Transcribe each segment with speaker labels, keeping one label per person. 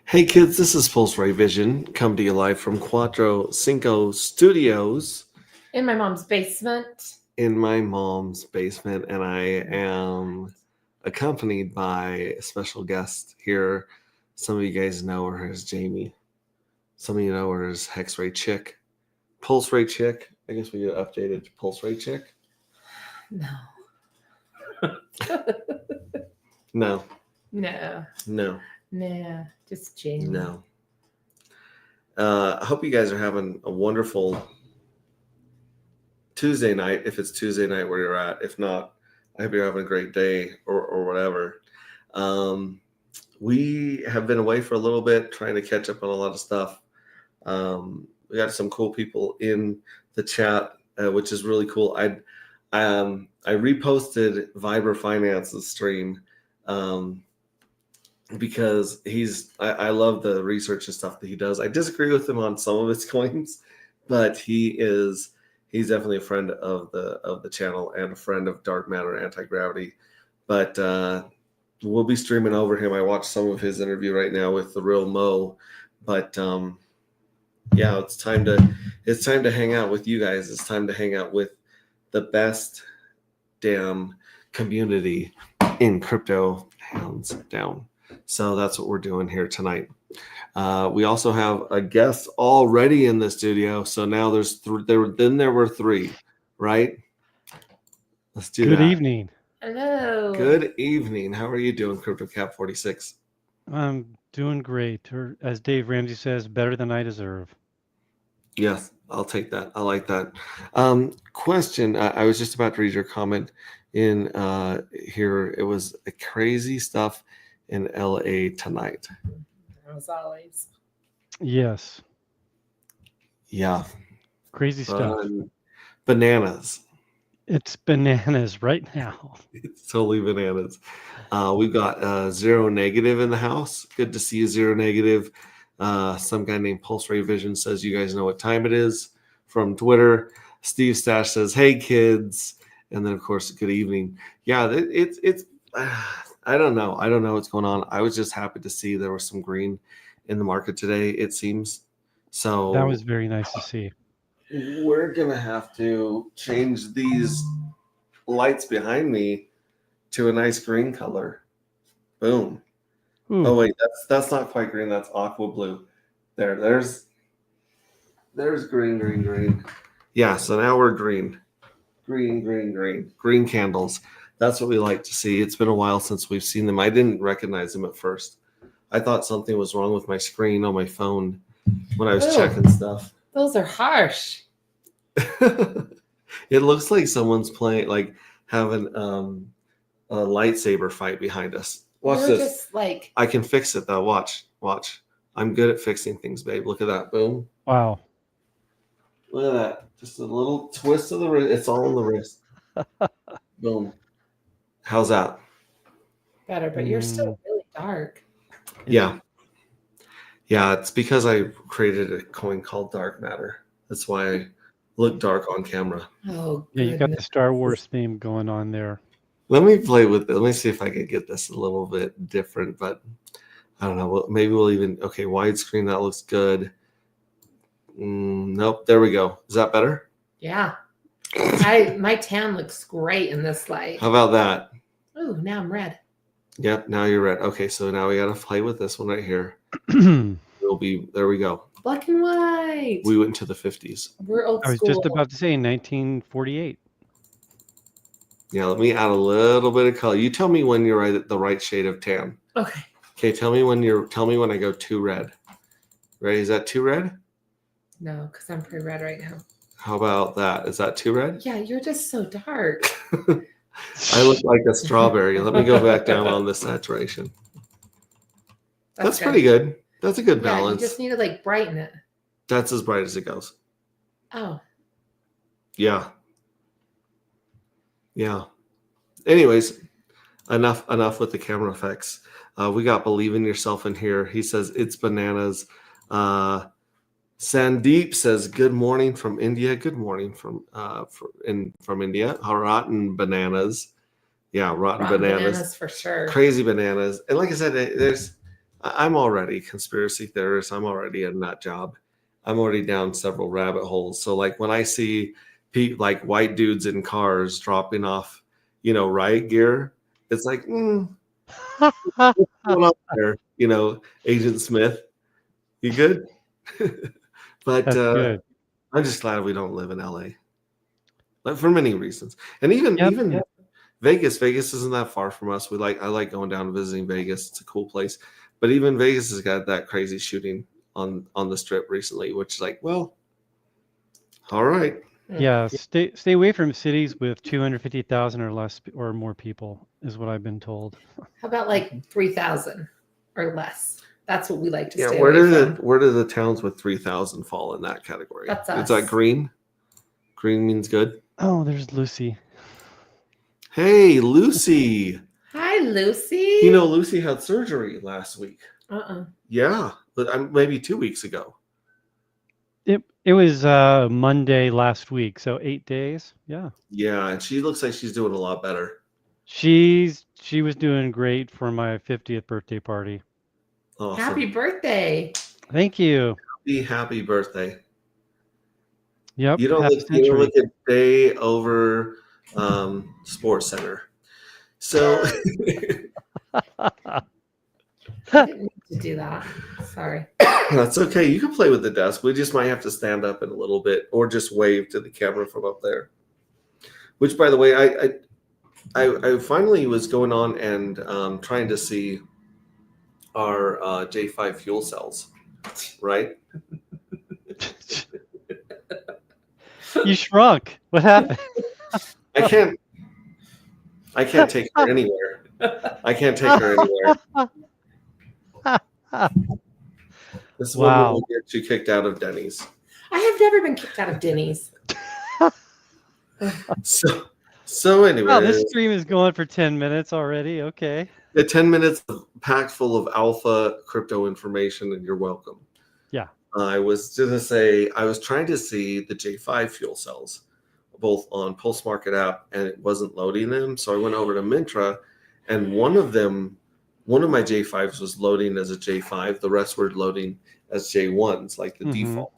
Speaker 1: Hey kids, this is Pulse Ray Vision, come to you live from Cuatro Cinco Studios
Speaker 2: In my mom's basement.
Speaker 1: in my mom's basement, and I am accompanied by a special guest here. Some of you guys know her as Jamie. Some of you know her as Hex Ray Chick. Pulse Ray Chick. I guess we get updated to Pulse Ray Chick.
Speaker 2: No.
Speaker 1: No.
Speaker 2: No.
Speaker 1: No.
Speaker 2: Nah. Just Jamie.
Speaker 1: No. I hope you guys are having a wonderful Tuesday night, if it's Tuesday night where you're at. If not, I hope you're having a great day or whatever. We have been away for a little bit, trying to catch up on a lot of stuff. We got some cool people in the chat, which is really cool. I reposted Viber Finance's stream because I love the research and stuff that he does. I disagree with him on some of his claims, but he's definitely a friend of the channel and a friend of Dark Matter Anti-Gravity. But we'll be streaming over him. I watched some of his interview right now with the real Mo. But yeah, it's time to hang out with you guys. It's time to hang out with the best damn community in crypto, hands down. So that's what we're doing here tonight. We also have a guest already in the studio. So now there were three, right? Let's do that.
Speaker 3: Good evening.
Speaker 2: Hello.
Speaker 1: Good evening. How are you doing, CryptoCap 46?
Speaker 3: I'm doing great. Or as Dave Ramsey says, better than I deserve.
Speaker 1: Yes, I'll take that. I like that. Question. I was just about to read your comment in here. It was crazy stuff in LA tonight.
Speaker 2: As always.
Speaker 3: Yes.
Speaker 1: Yeah.
Speaker 3: Crazy stuff.
Speaker 1: Bananas.
Speaker 3: It's bananas right now.
Speaker 1: It's totally bananas. We've got Zero Negative in the house. Good to see you, Zero Negative. Some guy named Pulse Ray Vision says you guys know what time it is from Twitter. Steve Stash says, "Hey kids," and then of course, good evening. Yeah, it's. I don't know. I don't know what's going on. I was just happy to see there was some green in the market today. It seems so.
Speaker 3: That was very nice to see.
Speaker 1: We're gonna have to change these lights behind me to a nice green color. Boom.
Speaker 3: Ooh.
Speaker 1: Oh wait, that's not quite green. That's aqua blue. There's green. Yeah, so now we're green. Green candles. That's what we like to see. It's been a while since we've seen them. I didn't recognize them at first. I thought something was wrong with my screen on my phone when I was checking stuff.
Speaker 2: Those are harsh.
Speaker 1: It looks like someone's playing, like having a lightsaber fight behind us. Watch this.
Speaker 2: Just like...
Speaker 1: I can fix it though. Watch. I'm good at fixing things, babe. Look at that. Boom.
Speaker 3: Wow.
Speaker 1: Look at that. Just a little twist of the wrist. It's all on the wrist. Boom. How's that?
Speaker 2: Better, but you're still really dark.
Speaker 1: Yeah. Yeah, it's because I created a coin called Dark Matter. That's why I look dark on camera.
Speaker 2: Oh,
Speaker 3: yeah, you got the Star Wars theme going on there.
Speaker 1: Let me play with it. Let me see if I can get this a little bit different, but I don't know. Maybe we'll even, okay, widescreen, that looks good. Nope, there we go. Is that better?
Speaker 2: Yeah. My tan looks great in this light.
Speaker 1: How about that?
Speaker 2: Oh, now I'm red.
Speaker 1: Yep, now you're red. Okay, so now we got to play with this one right here. There we go.
Speaker 2: Black and white.
Speaker 1: We went to the 50s.
Speaker 2: We're old school.
Speaker 3: I was just about to say 1948.
Speaker 1: Yeah, let me add a little bit of color. You tell me when you're the right shade of tan.
Speaker 2: Okay.
Speaker 1: Okay, tell me when I go too red. Ready? Is that too red?
Speaker 2: No, because I'm pretty red right now.
Speaker 1: How about that? Is that too red?
Speaker 2: Yeah, you're just so dark.
Speaker 1: I look like a strawberry. Let me go back down on the saturation. That's pretty good. That's a good balance.
Speaker 2: You just need to like brighten it.
Speaker 1: That's as bright as it goes.
Speaker 2: Oh.
Speaker 1: Yeah. Yeah. Anyways, enough with the camera effects. We got Believe in Yourself in here. He says it's bananas. Sandeep says good morning from India. Good morning from India. Rotten bananas. Yeah, rotten bananas
Speaker 2: for sure.
Speaker 1: Crazy bananas. And like I said, I'm already conspiracy theorist. I'm already a nut job. I'm already down several rabbit holes. So like when I see like white dudes in cars dropping off, riot gear, it's like, what's going on there? Agent Smith, you good? But
Speaker 3: That's good.
Speaker 1: I'm just glad we don't live in LA, like for many reasons. And even
Speaker 3: Yep.
Speaker 1: Vegas isn't that far from us. I like going down and visiting Vegas. It's a cool place. But even Vegas has got that crazy shooting on the strip recently, which is like, well, all right.
Speaker 3: Yeah. Stay away from cities with 250,000 or less or more people is what I've been told.
Speaker 2: How about like 3,000 or less? That's what we like to
Speaker 1: Yeah,
Speaker 2: stay
Speaker 1: where
Speaker 2: away
Speaker 1: do
Speaker 2: from.
Speaker 1: the towns with 3,000 fall in that category?
Speaker 2: That's
Speaker 1: Is that
Speaker 2: us.
Speaker 1: green? Green means good.
Speaker 3: Oh, there's Lucy.
Speaker 1: Hey, Lucy.
Speaker 2: Hi, Lucy.
Speaker 1: Lucy had surgery last week.
Speaker 2: Uh-uh.
Speaker 1: Yeah, but maybe 2 weeks ago.
Speaker 3: It was Monday last week, so 8 days. Yeah.
Speaker 1: Yeah, and she looks like she's doing a lot better.
Speaker 3: She was doing great for my 50th birthday party.
Speaker 1: Awesome.
Speaker 2: Happy birthday.
Speaker 3: Thank you.
Speaker 1: Happy birthday.
Speaker 3: Yep.
Speaker 1: You don't look a day over Sports Center. So
Speaker 2: I didn't mean to do that. Sorry.
Speaker 1: that's okay. You can play with the desk. We just might have to stand up in a little bit or just wave to the camera from up there. Which, by the way, I finally was going on and trying to see our J5 fuel cells, right?
Speaker 3: You shrunk. What happened?
Speaker 1: I can't take her anywhere. I can't take her anywhere. This woman will get you kicked out of Denny's.
Speaker 2: I have never been kicked out of Denny's.
Speaker 1: So anyway,
Speaker 3: wow, this stream is going for 10 minutes already. Okay.
Speaker 1: The 10 minutes packed full of alpha crypto information, and you're welcome.
Speaker 3: Yeah.
Speaker 1: I was going to say, I was trying to see the J5 fuel cells, both on Pulse Market app, and it wasn't loading them. So I went over to Mintra, and one of my J5s was loading as a J5. The rest were loading as J1s, like the default.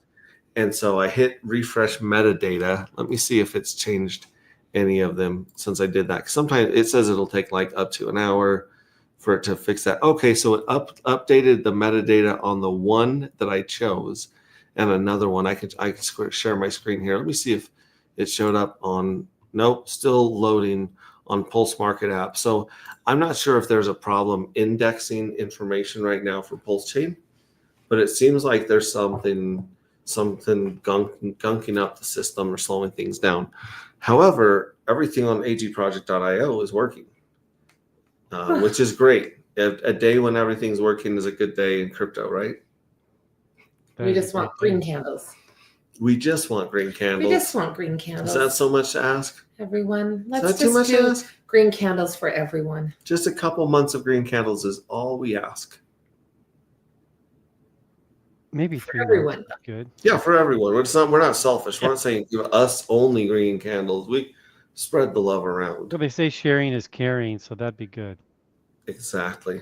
Speaker 1: And so I hit refresh metadata. Let me see if it's changed any of them since I did that. Sometimes it says it'll take like up to an hour for it to fix that. Okay, so it updated the metadata on the one that I chose, and another one. I can share my screen here. Let me see if it showed up on. Nope, still loading on Pulse Market app. So I'm not sure if there's a problem indexing information right now for Pulsechain, but it seems like there's something gunking up the system or slowing things down. However, everything on agproject.io is working. Which is great. A day when everything's working is a good day in crypto, right?
Speaker 2: We just want green candles.
Speaker 1: We just want green candles.
Speaker 2: We just want green candles.
Speaker 1: Is that so much to ask?
Speaker 2: Everyone, let's
Speaker 1: is that too much
Speaker 2: just
Speaker 1: to
Speaker 2: do
Speaker 1: ask?
Speaker 2: Green candles for everyone.
Speaker 1: Just a couple months of green candles is all we ask.
Speaker 3: Maybe
Speaker 2: for
Speaker 3: 3
Speaker 2: everyone.
Speaker 3: months. Good.
Speaker 1: Yeah, for everyone. We're not selfish. We're not saying give us only green candles. We spread the love around.
Speaker 3: Well, they say sharing is caring, so that'd be good.
Speaker 1: Exactly.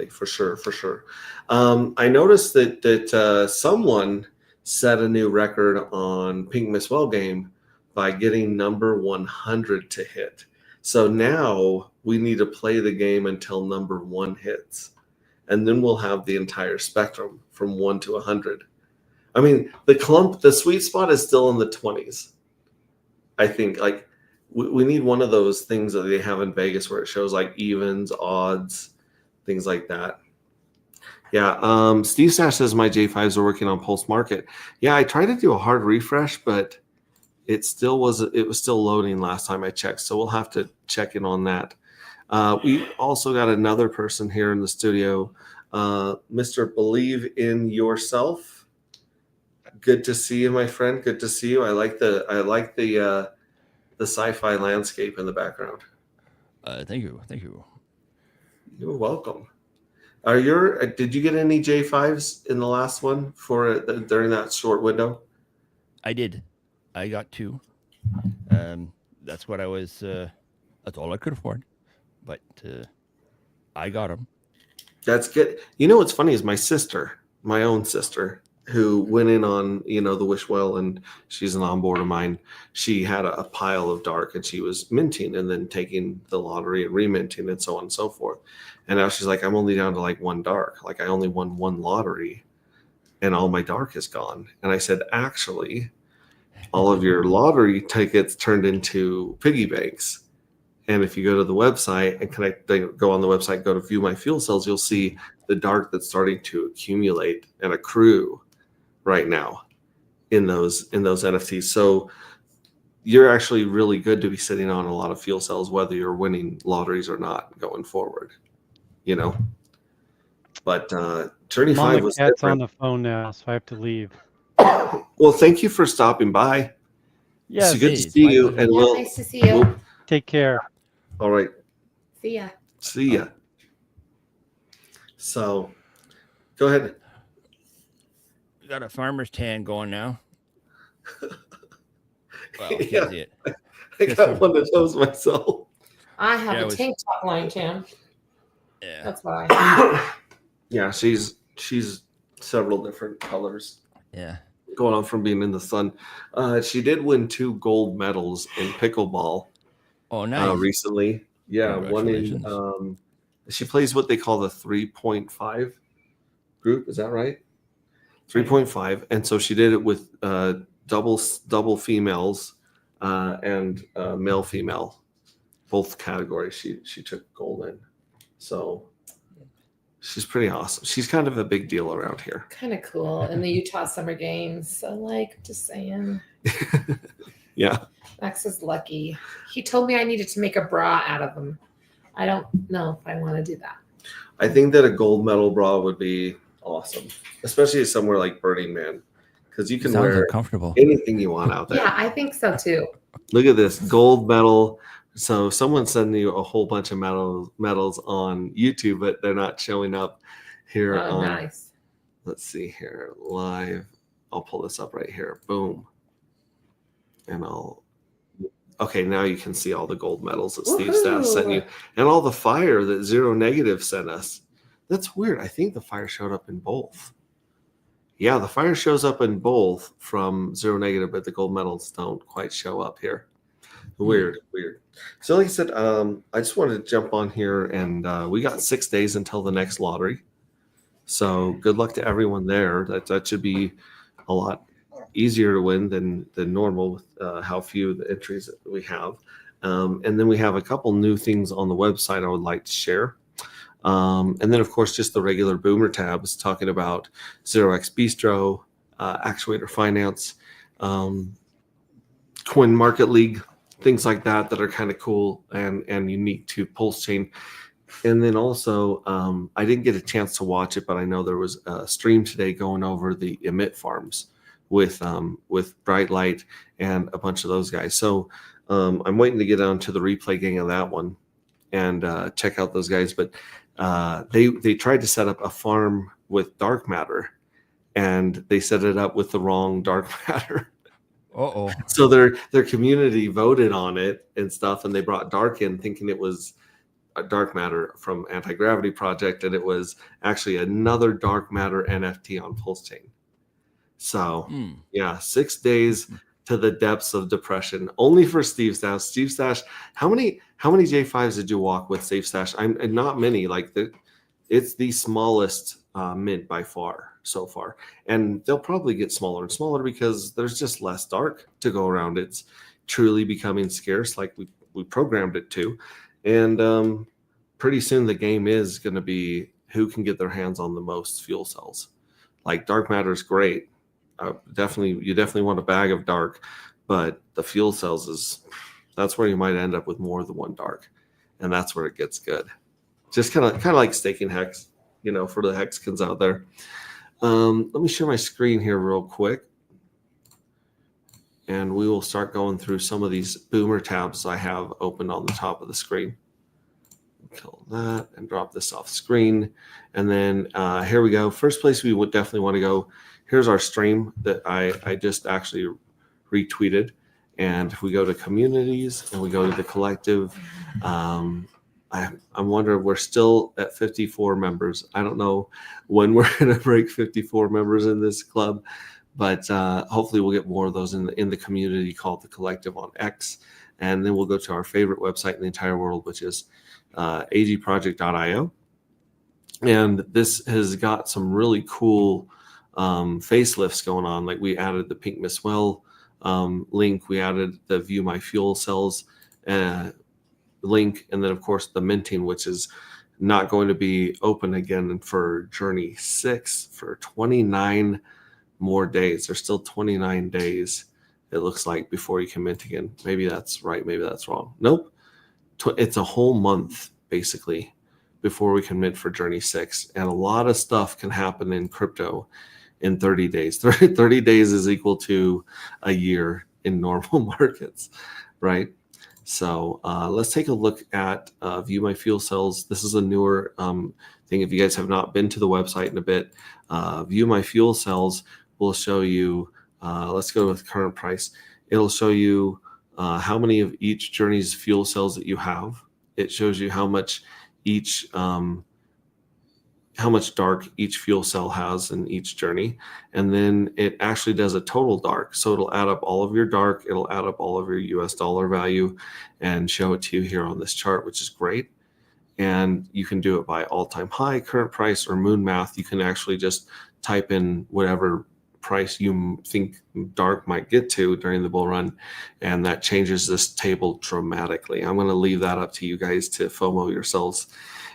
Speaker 1: For sure. I noticed that someone set a new record on Pink Miss Well game by getting number 100 to hit. So now we need to play the game until number 1 hits, and then we'll have the entire spectrum from 1 to 100. I mean, the sweet spot is still in the 20s. I think like we need one of those things that they have in Vegas where it shows like evens, odds, things like that. Yeah. Steve Sash says my J5s are working on Pulse Market. Yeah, I tried to do a hard refresh, but it was still loading last time I checked. So we'll have to check in on that. We also got another person here in the studio, Mr. Believe in Yourself. Good to see you, my friend. Good to see you. I like the sci-fi landscape in the background.
Speaker 4: Thank you.
Speaker 1: You're welcome. Did you get any J5s in the last one during that short window?
Speaker 4: I did. I got 2. That's what I was. That's all I could afford, but I got them.
Speaker 1: That's good. You know what's funny is my sister, my own sister, who went in on the wish well, and she's an onboard of mine. She had a pile of dark, and she was minting and then taking the lottery and reminting and so on and so forth. And now she's like, I'm only down to like one dark. Like I only won one lottery, and all my dark is gone. And I said, actually, all of your lottery tickets turned into piggy banks. And if you go to the website and go on the website, go to view my fuel cells, you'll see the dark that's starting to accumulate and accrue right now in those NFTs. So you're actually really good to be sitting on a lot of fuel cells, whether you're winning lotteries or not going forward, But Journey 5 was
Speaker 3: Cat's
Speaker 1: different.
Speaker 3: on the phone now, so I have to leave.
Speaker 1: Well, thank you for stopping by.
Speaker 3: Yes,
Speaker 1: It's good to
Speaker 4: Hey,
Speaker 1: see
Speaker 4: my
Speaker 1: you.
Speaker 4: pleasure.
Speaker 1: And
Speaker 2: Yeah, nice to see you.
Speaker 3: take care.
Speaker 1: All right.
Speaker 2: See ya.
Speaker 1: See ya. So go ahead.
Speaker 4: We got a farmer's tan going now. Well, you
Speaker 1: Yeah.
Speaker 4: can't see it.
Speaker 1: I
Speaker 4: Just
Speaker 1: got
Speaker 4: a-
Speaker 1: one of those myself.
Speaker 2: I have
Speaker 4: Yeah, it
Speaker 2: a
Speaker 4: was-
Speaker 2: tank top line, Tim.
Speaker 4: Yeah.
Speaker 2: That's why.
Speaker 1: Yeah, she's several different colors
Speaker 4: Yeah.
Speaker 1: going on from being in the sun. She did win 2 gold medals in pickleball
Speaker 4: Oh, nice.
Speaker 1: recently. Yeah, one in
Speaker 4: Congratulations.
Speaker 1: she plays what they call the 3.5 group. Is that right? 3.5, and so she did it with double females and male female, both categories. She took gold in, so she's pretty awesome. She's kind of a big deal around here.
Speaker 2: Kind of cool. In the Utah Summer Games. So, like, just saying.
Speaker 1: Yeah.
Speaker 2: Max is lucky. He told me I needed to make a bra out of them. I don't know if I want to do that.
Speaker 1: I think that a gold medal bra would be awesome, especially somewhere like Burning Man, because you can
Speaker 4: Sounds
Speaker 1: wear
Speaker 4: uncomfortable.
Speaker 1: anything you want out there.
Speaker 2: Yeah, I think so too.
Speaker 1: Look at this gold medal. So someone's sending you a whole bunch of medals on YouTube, but they're not showing up here
Speaker 2: Oh,
Speaker 1: on.
Speaker 2: nice.
Speaker 1: Let's see here live. I'll pull this up right here. Boom. And okay, now you can see all the gold medals that Steve Staff sent you, and all the fire that Zero Negative sent us. That's weird. I think the fire showed up in both. Yeah, the fire shows up in both from Zero Negative, but the gold medals don't quite show up here. Weird. So like I said, I just wanted to jump on here, and we got 6 days until the next lottery. So good luck to everyone there. That should be a lot easier to win than normal with how few the entries that we have. And then we have a couple new things on the website I would like to share. And then, of course, just the regular boomer tabs talking about 0x Bistro, Actuator Finance, Coin Market League, things like that are kind of cool and unique to Pulsechain. And then also, I didn't get a chance to watch it, but I know there was a stream today going over the emit farms with Bright Light and a bunch of those guys. So I'm waiting to get on to the replay gang of that one and check out those guys. But they tried to set up a farm with dark matter, and they set it up with the wrong dark matter.
Speaker 4: Uh-oh.
Speaker 1: So their community voted on it and stuff, and they brought dark in thinking it was a dark matter from Anti-Gravity Project, and it was actually another dark matter NFT on Pulsechain. So yeah, 6 days to the depths of depression, only for Steve Stash. Steve Stash, how many J5s did you walk with Steve Stash? I'm not many. Like it's the smallest mint by far so far, and they'll probably get smaller and smaller because there's just less dark to go around. It's truly becoming scarce, like we programmed it to, and pretty soon the game is going to be who can get their hands on the most fuel cells. Like dark matter is great. You definitely want a bag of dark, but the fuel cells that's where you might end up with more than one dark, and that's where it gets good. Just kind of like staking hex, for the hexkins out there. Let me share my screen here real quick, and we will start going through some of these boomer tabs I have opened on the top of the screen. Kill that and drop this off screen, and then here we go. First place we would definitely want to go. Here's our stream that I just actually retweeted, and if we go to communities and we go to the collective, I'm wondering, we're still at 54 members. I don't know when we're going to break 54 members in this club, but hopefully we'll get more of those in the community called the Collective on X. And then we'll go to our favorite website in the entire world, which is agproject.io. And this has got some really cool facelifts going on. Like we added the Pink Miss Well link, we added the View My Fuel Cells link, and then of course the minting, which is not going to be open again for Journey 6 for 29 more days. There's still 29 days, it looks like, before you can mint again. Maybe that's right, maybe that's wrong. Nope. It's a whole month basically before we can mint for Journey 6. And a lot of stuff can happen in crypto in 30 days. 30 days is equal to a year in normal markets, right? So let's take a look at View My Fuel Cells. This is a newer thing. If you guys have not been to the website in a bit, View My Fuel Cells will show you, let's go with current price. It'll show you how many of each Journey's fuel cells that you have. It shows you how much dark each fuel cell has in each Journey. And then it actually does a total dark. So it'll add up all of your dark, it'll add up all of your US dollar value and show it to you here on this chart, which is great. And you can do it by all-time high, current price, or moon math. You can actually just type in whatever price you think dark might get to during the bull run, and that changes this table dramatically. I'm going to leave that up to you guys to FOMO yourselves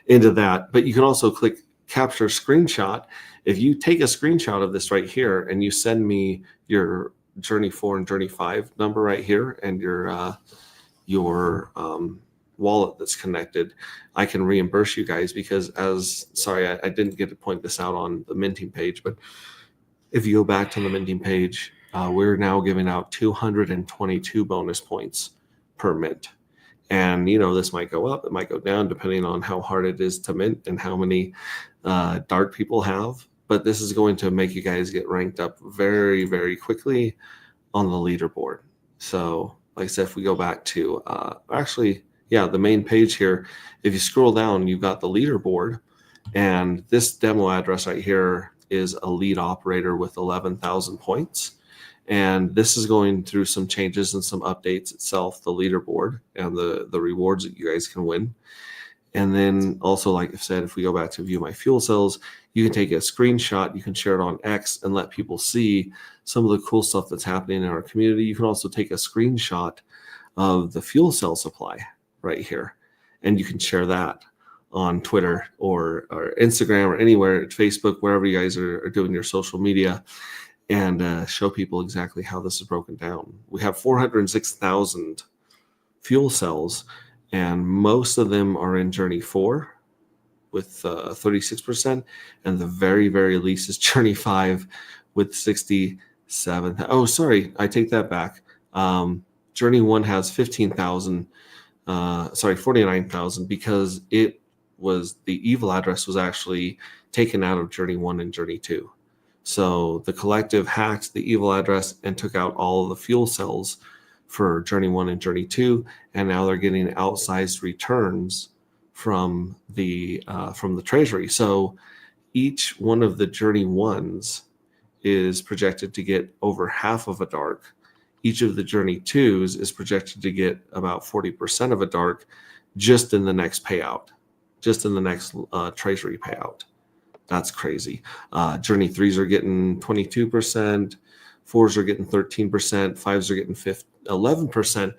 Speaker 1: into that. But you can also click capture screenshot. If you take a screenshot of this right here and you send me your Journey 4 and Journey 5 number right here and your wallet that's connected, I can reimburse you guys, because I didn't get to point this out on the minting page, but if you go back to the minting page, we're now giving out 222 bonus points per mint. And, this might go up, it might go down, depending on how hard it is to mint and how many dark people have. But this is going to make you guys get ranked up very, very quickly on the leaderboard. So, like I said, if we go back to, the main page here, if you scroll down, you've got the leaderboard. And this demo address right here is a lead operator with 11,000 points. And this is going through some changes and some updates itself, the leaderboard and the rewards that you guys can win. And then also, like I said, if we go back to View My Fuel Cells, you can take a screenshot, you can share it on X and let people see some of the cool stuff that's happening in our community. You can also take a screenshot of the fuel cell supply right here, and you can share that on Twitter or Instagram or anywhere, Facebook, wherever you guys are doing your social media, and show people exactly how this is broken down. We have 406,000 fuel cells, and most of them are in Journey 4 with 36%, and the very, very least is Journey 5 with 67. Oh, sorry, I take that back. Journey 1 has 49,000, because the evil address was actually taken out of Journey 1 and Journey 2. So the collective hacked the evil address and took out all of the fuel cells for Journey 1 and Journey 2, and now they're getting outsized returns from the treasury. So each one of the Journey 1s is projected to get over half of a dark. Each of the Journey 2s is projected to get about 40% of a dark just in the next payout, just in the next treasury payout. That's crazy. Journey 3s are getting 22%, 4s are getting 13%, 5s are getting 11%,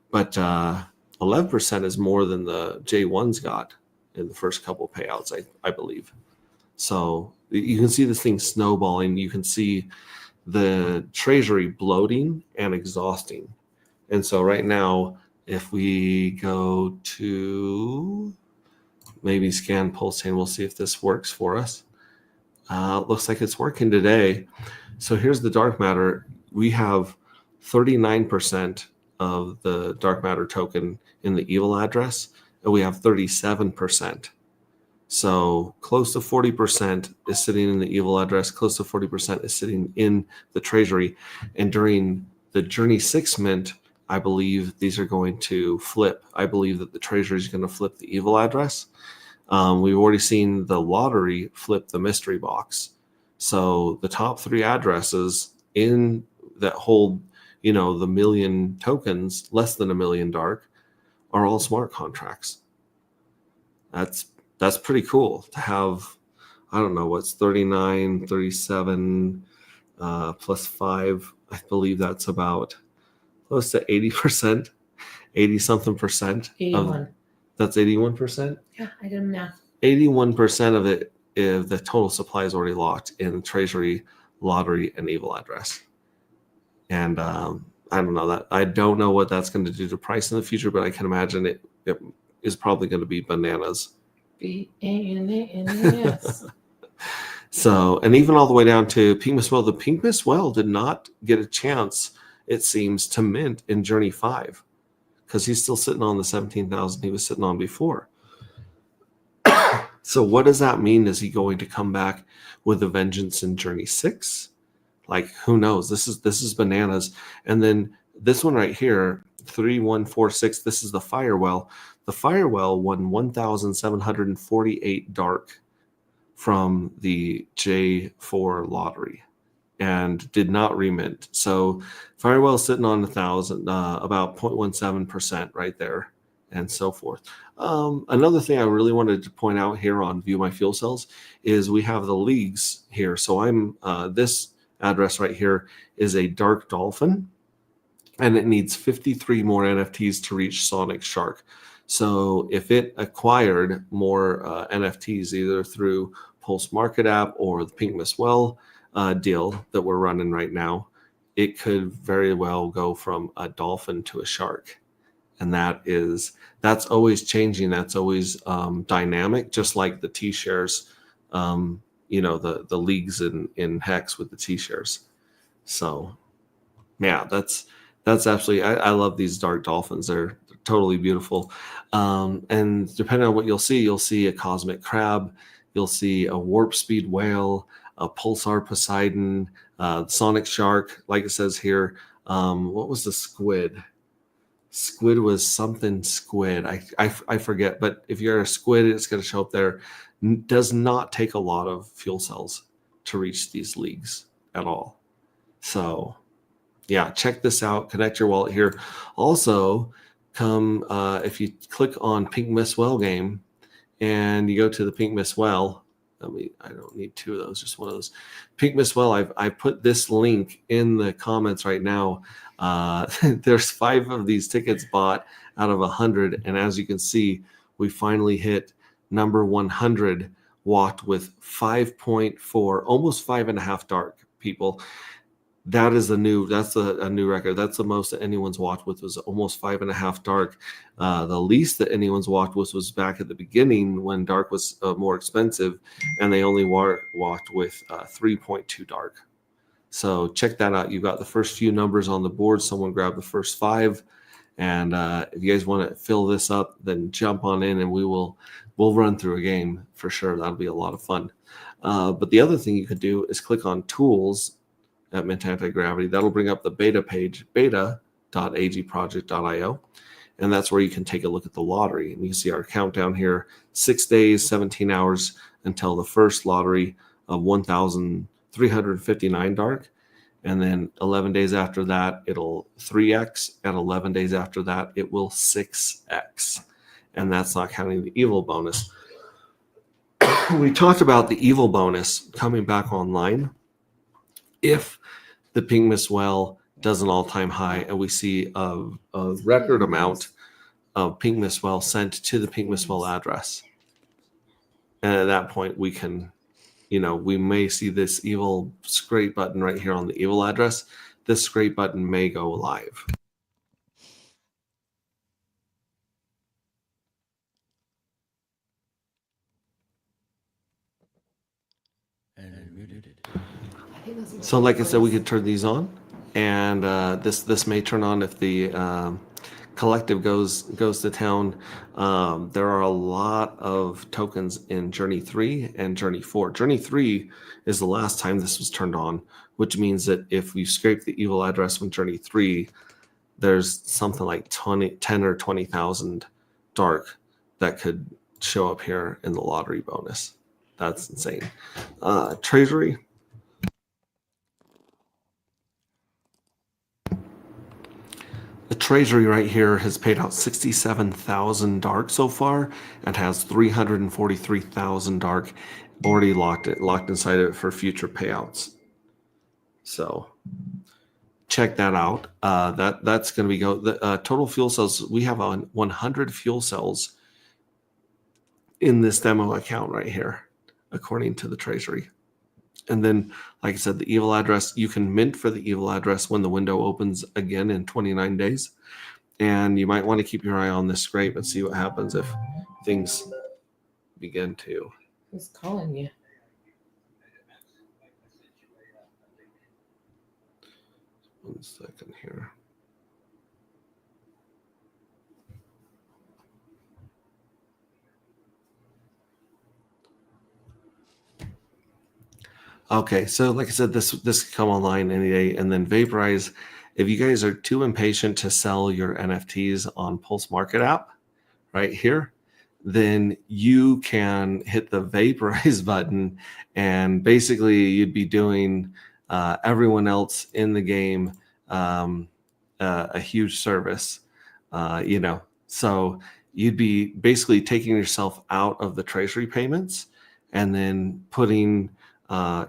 Speaker 1: but 11% is more than the J1s got in the first couple of payouts, I believe. So you can see this thing snowballing. You can see the treasury bloating and exhausting. And so right now, if we go to maybe scan Pulsechain, we'll see if this works for us. Looks like it's working today. So here's the dark matter. We have 39% of the dark matter token in the evil address, and we have 37%. So close to 40% is sitting in the evil address, close to 40% is sitting in the treasury. And during the Journey 6 mint, I believe these are going to flip. I believe that the treasury is going to flip the evil address. We've already seen the lottery flip the mystery box. So the top 3 addresses in that hold, the million tokens, less than a million dark, are all smart contracts. That's pretty cool to have. I don't know what's 39, 37 plus 5. I believe that's about close to 80%, 80 something percent.
Speaker 2: 81.
Speaker 1: That's 81%.
Speaker 2: Yeah, I did math.
Speaker 1: 81% of it, if the total supply is already locked in treasury, lottery, and evil address. And I don't know that. I don't know what that's going to do to price in the future, but I can imagine it is probably going to be bananas.
Speaker 2: BANANAS.
Speaker 1: So, and even all the way down to Pink Miss Well, the Pink Miss Well did not get a chance, it seems, to mint in Journey 5 because he's still sitting on the 17,000 he was sitting on before. So what does that mean? Is he going to come back with a vengeance in Journey 6? Like, who knows? This is bananas. And then this one right here, 3146, this is the Firewell. The Firewell won 1,748 dark from the J4 lottery and did not remint. So Firewell is sitting on 1,000, about 0.17% right there, and so forth. Another thing I really wanted to point out here on View My Fuel Cells is we have the leagues here. So I'm this address right here is a Dark Dolphin, and it needs 53 more NFTs to reach Sonic Shark. So if it acquired more NFTs either through Pulse Market app or the Pink Miss Well deal that we're running right now, it could very well go from a dolphin to a shark. And that's always changing. That's always dynamic, just like the T-shares, the leagues in Hex with the T-shares. So yeah, that's absolutely, I love these dark dolphins. They're totally beautiful. And depending on what you'll see a cosmic crab, you'll see a warp speed whale, a pulsar Poseidon, sonic shark, like it says here. What was the squid? Squid was something squid. I forget, but if you're a squid, it's going to show up there. Does not take a lot of fuel cells to reach these leagues at all. So yeah, check this out. Connect your wallet here. Also, come if you click on Pink Miss Well game and you go to the Pink Miss Well. I don't need 2 of those, just one of those. Pink Miss Well, I put this link in the comments right now. There's 5 of these tickets bought out of 100, and as you can see, we finally hit number 100 walked with 5.4, almost 5.5 dark people. That's a new record. That's the most that anyone's walked with, was almost 5.5 dark. The least that anyone's walked with was back at the beginning when dark was more expensive, and they only walked with 3.2 dark. So check that out. You've got the first few numbers on the board. Someone grab the first 5, and if you guys want to fill this up, then jump on in, and we'll run through a game for sure. That'll be a lot of fun. But the other thing you could do is click on Tools at Mint Anti-Gravity. That'll bring up the beta page, beta.agproject.io, and that's where you can take a look at the lottery. And you can see our countdown here: 6 days, 17 hours until the first lottery of 1,359 dark, and then 11 days after that it'll 3x, and 11 days after that it will 6x, and that's not counting the evil bonus. We talked about the evil bonus coming back online if the Pink Miss Well does an all-time high and we see a record amount of Pink Miss Well sent to the Pink Miss Well address. And at that point, we can, we may see this evil scrape button right here on the evil address. This scrape button may go live.
Speaker 4: And muted.
Speaker 1: So like I said, we could turn these on, and this may turn on if the collective goes to town. There are a lot of tokens in Journey 3 and Journey 4. Journey 3 is the last time this was turned on, which means that if we scrape the evil address from Journey 3, there's something like 10 or 20,000 dark that could show up here in the lottery bonus. That's insane. Treasury. The treasury right here has paid out 67,000 dark so far and has 343,000 dark already locked inside of it for future payouts. So check that out. That's going to be the total fuel cells. We have 100 fuel cells in this demo account right here, according to the treasury. And then, like I said, the evil address, you can mint for the evil address when the window opens again in 29 days. And you might want to keep your eye on this scrape and see what happens if things begin to.
Speaker 2: Who's calling you?
Speaker 1: One second here. Okay, so like I said, this could come online any day, and then Vaporize. If you guys are too impatient to sell your NFTs on Pulse Market app, right here, then you can hit the Vaporize button, and basically you'd be doing everyone else in the game a huge service, So you'd be basically taking yourself out of the treasury payments, and then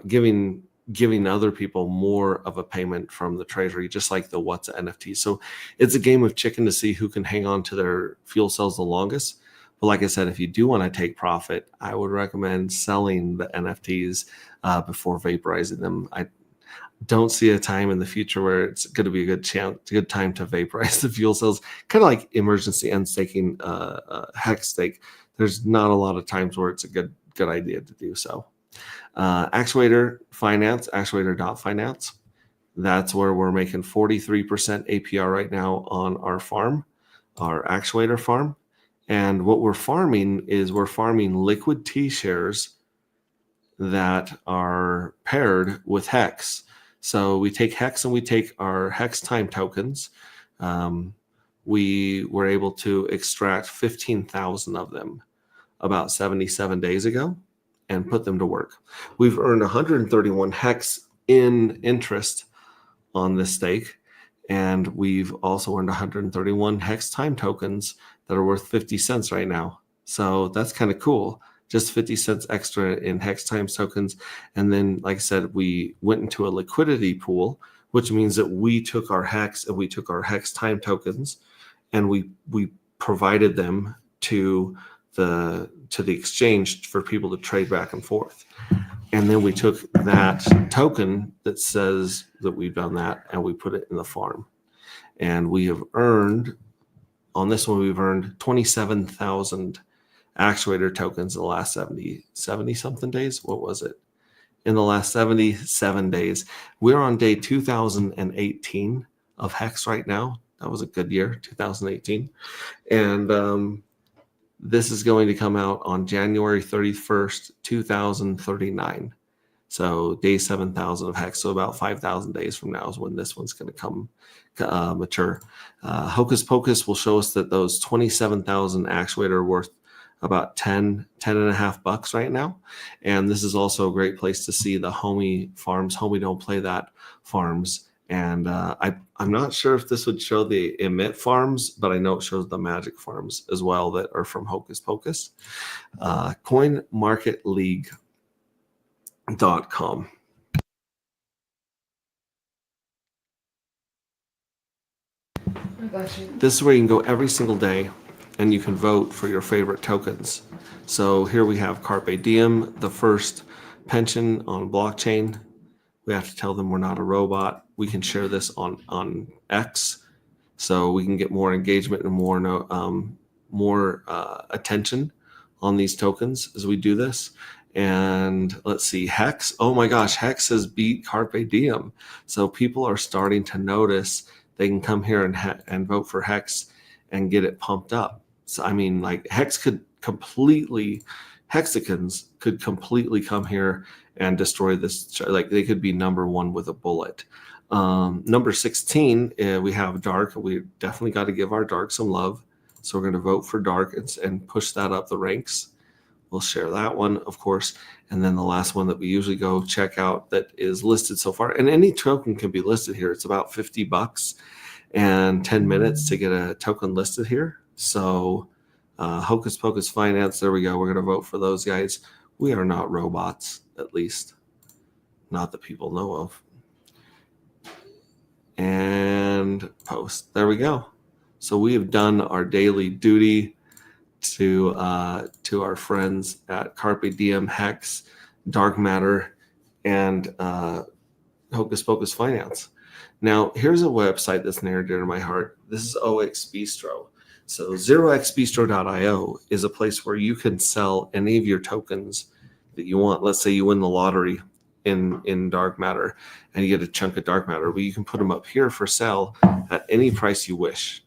Speaker 1: giving other people more of a payment from the treasury, just like the What's NFT. So it's a game of chicken to see who can hang on to their fuel cells the longest. But like I said, if you do want to take profit, I would recommend selling the NFTs before vaporizing them. I don't see a time in the future where it's going to be a good time to vaporize the fuel cells. Kind of like emergency end staking, hex stake. There's not a lot of times where it's a good idea to do so. Actuator finance, actuator.finance. That's where we're making 43% APR right now on our farm, our actuator farm. And what we're farming is liquid T shares that are paired with Hex. So we take Hex and we take our Hex time tokens. We were able to extract 15,000 of them about 77 days ago and put them to work. We've earned 131 Hex in interest on this stake, and we've also earned 131 Hex time tokens that are worth 50 cents right now. So that's kind of cool. Just 50 cents extra in Hex times tokens. And then, like I said, we went into a liquidity pool, which means that we took our Hex and we took our Hex time tokens and we provided them to the exchange for people to trade back and forth. And then we took that token that says that we've done that and we put it in the farm. And we have earned, on this one, we've earned 27,000 actuator tokens in the last 70 something days. What was it? In the last 77 days. We're on day 2018 of Hex right now. That was a good year, 2018. And this is going to come out on January 31st, 2039. So day 7,000 of Hex. So about 5,000 days from now is when this one's going to come mature. Hocus Pocus will show us that those 27,000 actuator are worth about 10 and a half bucks right now. And this is also a great place to see the Homie farms, Homie Don't Play That farms. And I'm not sure if this would show the Emit farms, but I know it shows the Magic farms as well that are from Hocus Pocus. CoinMarketLeague.com. This is where you can go every single day and you can vote for your favorite tokens. So here we have Carpe Diem, the first pension on blockchain. We have to tell them we're not a robot. We can share this on X, so we can get more engagement and more attention on these tokens as we do this. And let's see, Hex. Oh my gosh, Hex has beat Carpe Diem. So people are starting to notice they can come here and vote for Hex and get it pumped up. So I mean, like Hex could completely hexagons could completely come here and destroy this. Like they could be number one with a bullet. Number 16, we have dark. We definitely got to give our dark some love. So we're going to vote for dark and push that up the ranks. We'll share that one, of course. And then the last one that we usually go check out that is listed so far. And any token can be listed here. It's about $50 and 10 minutes to get a token listed here. So Hocus Pocus Finance, there we go. We're going to vote for those guys. We are not robots, at least not that people know of. And post. There we go. So we have done our daily duty to our friends at Carpe Diem, Hex, Dark Matter, and Hocus Pocus Finance. Now, here's a website that's near and dear to my heart. This is OX Bistro. So 0xbistro.io is a place where you can sell any of your tokens that you want. Let's say you win the lottery in dark matter and you get a chunk of dark matter, but you can put them up here for sale at any price you wish.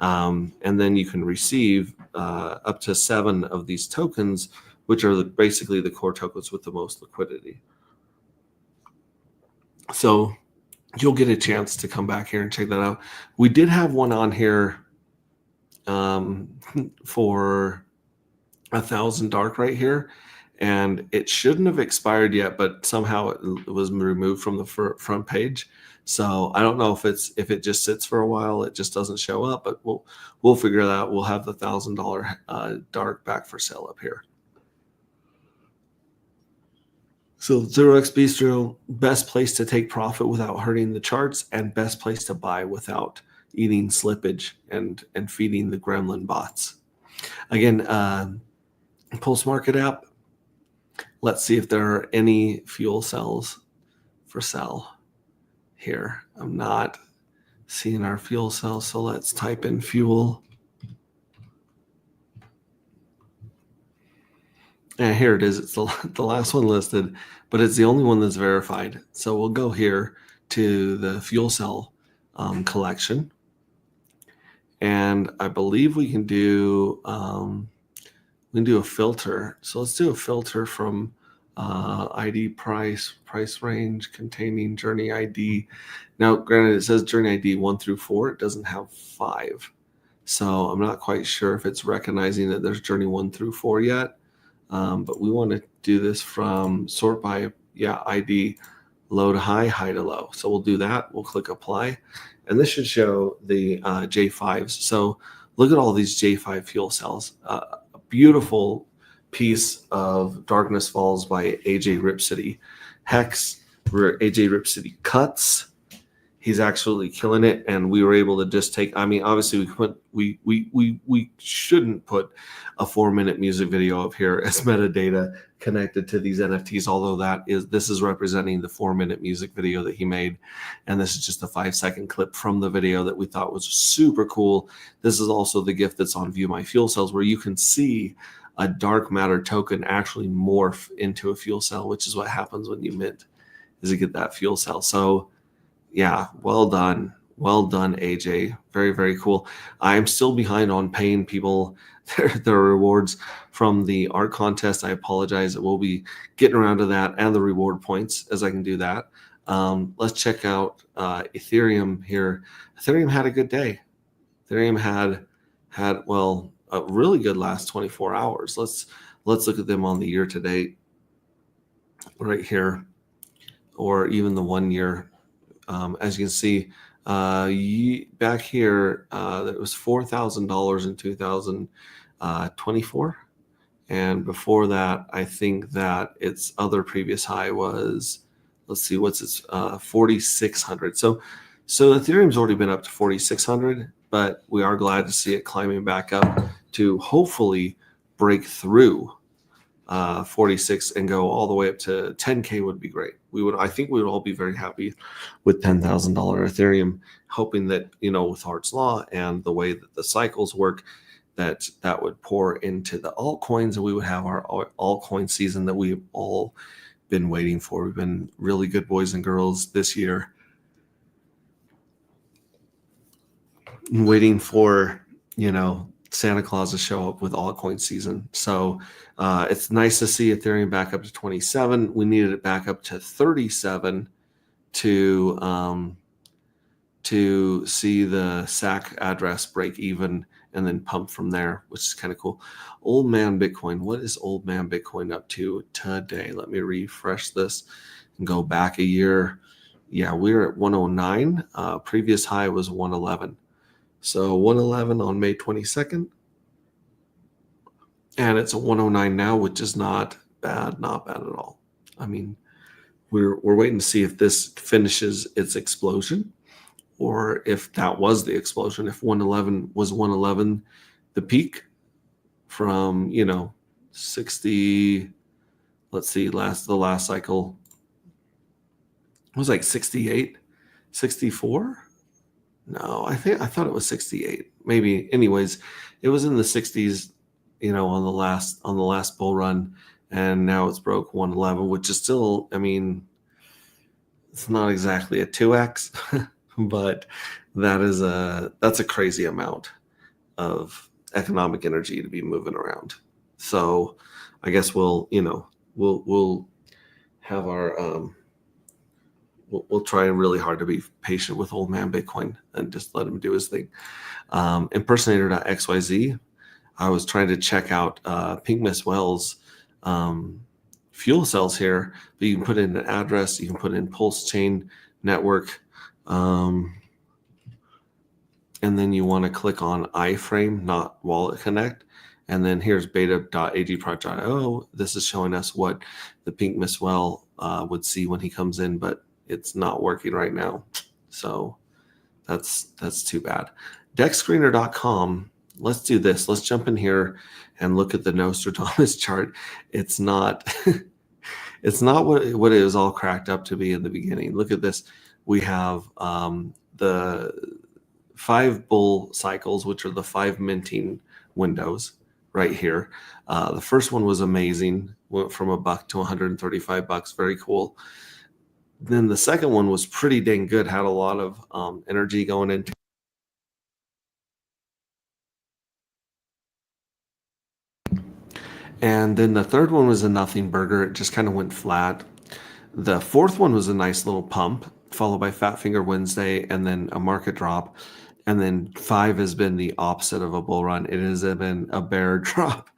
Speaker 1: And then you can receive up to 7 of these tokens, which are basically the core tokens with the most liquidity. So you'll get a chance to come back here and check that out. We did have one on here for 1,000 dark right here, and it shouldn't have expired yet, but somehow it was removed from the front page. So I don't know if it just sits for a while, it just doesn't show up, but we'll figure that out. We'll have the $1,000 dark back for sale up here. So 0x Bistro, best place to take profit without hurting the charts, and best place to buy without eating slippage and feeding the gremlin bots. Again, Pulse Market app. Let's see if there are any fuel cells for sale here. I'm not seeing our fuel cells, so let's type in fuel. And here it is. It's the last one listed, but it's the only one that's verified. So we'll go here to the fuel cell collection. And I believe we can do a filter. So let's do a filter from ID price range containing journey ID. Now, granted, it says journey ID 1 through 4. It doesn't have 5. So I'm not quite sure if it's recognizing that there's journey 1 through 4 yet. But we want to do this from sort by ID, low to high, high to low. So we'll do that. We'll click apply. And this should show the J5s. So look at all these J5 fuel cells. A beautiful piece of Darkness Falls by AJ Ripsody. Hex, where AJ Ripsody cuts. He's absolutely killing it, and we were able to just take. I mean, obviously, we shouldn't put a 4-minute music video up here as metadata connected to these NFTs. Although this is representing the 4-minute music video that he made, and this is just a 5-second clip from the video that we thought was super cool. This is also the gift that's on View My Fuel Cells, where you can see a dark matter token actually morph into a fuel cell, which is what happens when you mint, is you get that fuel cell. So. Yeah, well done, AJ. Very, very cool. I'm still behind on paying people their rewards from the art contest. I apologize. We'll be getting around to that and the reward points as I can do that. Let's check out Ethereum here. Ethereum had a good day. Ethereum had a really good last 24 hours. Let's look at them on the year to date right here, or even the 1 year. As you can see, back here, it was $4,000 in 2024. And before that, I think that its other previous high was, let's see, what's its 4,600. So Ethereum's already been up to 4,600, but we are glad to see it climbing back up to hopefully break through 46 and go all the way up to 10K would be great. I think we would all be very happy with $10,000 Ethereum, hoping that, with Hart's Law and the way that the cycles work, that would pour into the altcoins and we would have our altcoin season that we've all been waiting for. We've been really good boys and girls this year, waiting for, Santa Claus to show up with altcoin season. So it's nice to see Ethereum back up to 27. We needed it back up to 37 to see the SAC address break even and then pump from there, which is kind of cool. Old man Bitcoin. What is old man Bitcoin up to today? Let me refresh this and go back a year. Yeah, we're at 109. Previous high was 111. So 111 on May 22nd. And it's a 109 now, which is not bad at all. I mean, we're waiting to see if this finishes its explosion, or if that was the explosion. If 111 was 111 the peak from 60, let's see, the last cycle was like 68, 64. No, I thought it was 68. Maybe. Anyways, it was in the 60s, on the last bull run, and now it's broke 111, which is still, I mean, it's not exactly a 2x, but that's a crazy amount of economic energy to be moving around. So I guess we'll have our we'll try really hard to be patient with old man Bitcoin and just let him do his thing. Impersonator.xyz. I was trying to check out Pink Miss Wells fuel cells here, but you can put in an address, you can put in Pulsechain network, and then you want to click on iframe, not wallet connect. And then here's beta.agproject.io. This is showing us what the Pink Miss Well would see when he comes in, but it's not working right now. So that's too bad. Dexscreener.com. Let's do this. Let's jump in here and look at the Nostradamus chart. It's not it's not what it was all cracked up to be in the beginning. Look at this. We have the 5 bull cycles, which are the 5 minting windows right here. The first one was amazing. Went from $1 to $135. Very cool. Then the second one was pretty dang good. Had a lot of energy going into. And then the third one was a nothing burger. It just kind of went flat. The fourth one was a nice little pump, followed by Fat Finger Wednesday, and then a market drop. And then 5 has been the opposite of a bull run. It has been a bear drop.